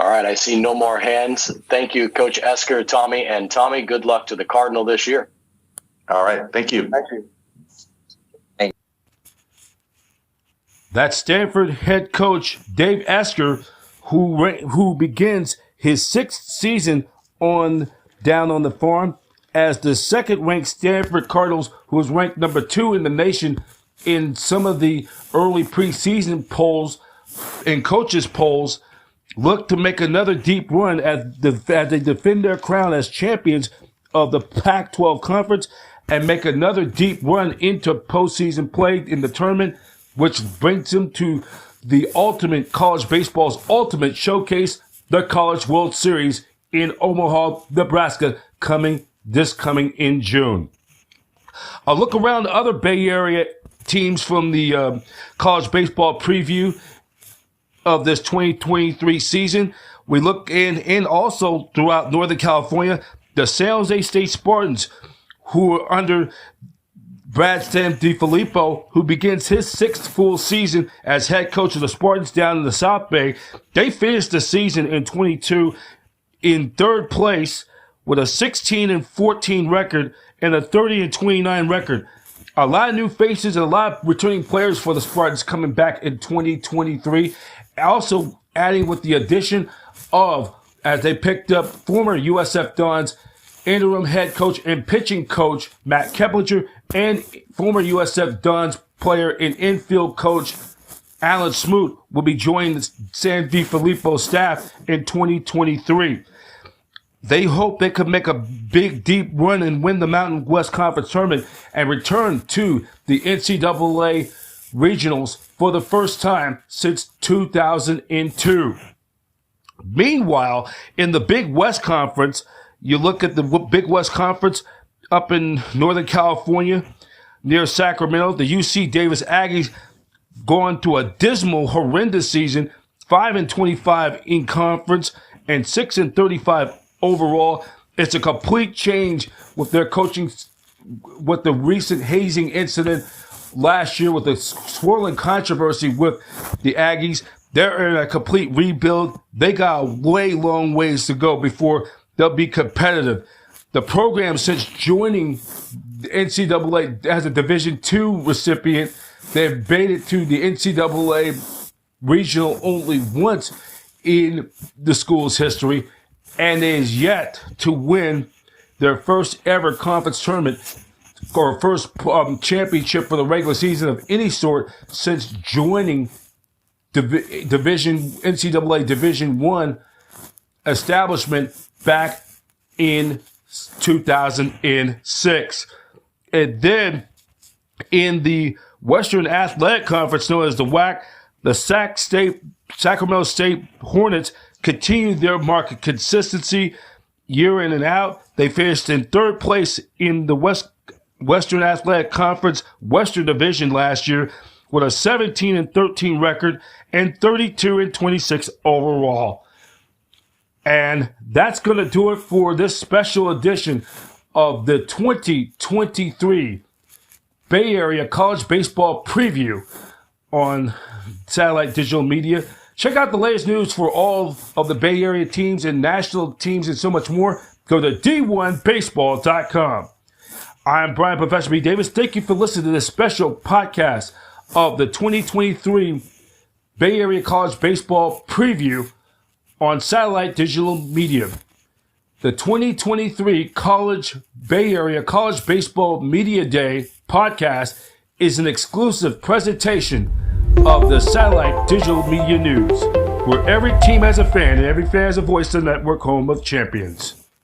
All right, I see no more hands. Thank you, Coach Esker, Tommy, and Tommy. Good luck to the Cardinal this year. All right, thank you. Thank you. That's Stanford head coach Dave Esker, who begins his 6th season down on the farm as the second-ranked Stanford Cardinals, who was ranked number 2 in the nation in some of the early preseason polls and coaches polls, look to make another deep run as they defend their crown as champions of the Pac-12 Conference and make another deep run into postseason play in the tournament, which brings them to the ultimate college baseball's ultimate showcase, the College World Series in Omaha, Nebraska, coming in June. A look around other Bay Area teams from the college baseball preview of this 2023 season. We look in also throughout Northern California, the San Jose State Spartans, who are under Brad Stan DiFilippo, who begins his 6th full season as head coach of the Spartans down in the South Bay. They finished the season in 22 in 3rd place with a 16-14 record and a 30-29 record. A lot of new faces and a lot of returning players for the Spartans coming back in 2023. Also adding with the addition of, as they picked up former USF Dons interim head coach and pitching coach Matt Keplinger and former USF Dons player and infield coach Alan Smoot will be joining the San DiFilippo staff in 2023. They hope they could make a big, deep run and win the Mountain West Conference tournament and return to the NCAA regionals for the first time since 2002. Meanwhile, in the Big West Conference, you look at the Big West Conference up in Northern California near Sacramento, the UC Davis Aggies going through a dismal, horrendous season, 5-25 in conference and 6-35 overall. It's a complete change with their coaching, with the recent hazing incident last year, with the swirling controversy with the Aggies. They're in a complete rebuild. They got a long ways to go before they'll be competitive. The program, since joining the NCAA as a Division II recipient, they've made it to the NCAA regional only once in the school's history, and is yet to win their first ever conference tournament or first championship for the regular season of any sort since joining NCAA Division I establishment back in 2006. And then in the Western Athletic Conference, known as the WAC, the Sacramento State Hornets continue their mark of consistency year in and out. They finished in 3rd place in the Western Athletic Conference Western Division last year with a 17-13 record and 32-26 overall. And that's going to do it for this special edition of the 2023 Bay Area College Baseball Preview on Satellite Digital Media. Check out the latest news for all of the Bay Area teams and national teams and so much more. Go to d1baseball.com. I'm Brian Professor B. Davis. Thank you for listening to this special podcast of the 2023 Bay Area College Baseball Preview on Satellite Digital Media. The 2023 Bay Area College Baseball Media Day podcast is an exclusive presentation of the Satellite Digital Media News, where every team has a fan and every fan has a voice in the network home of champions.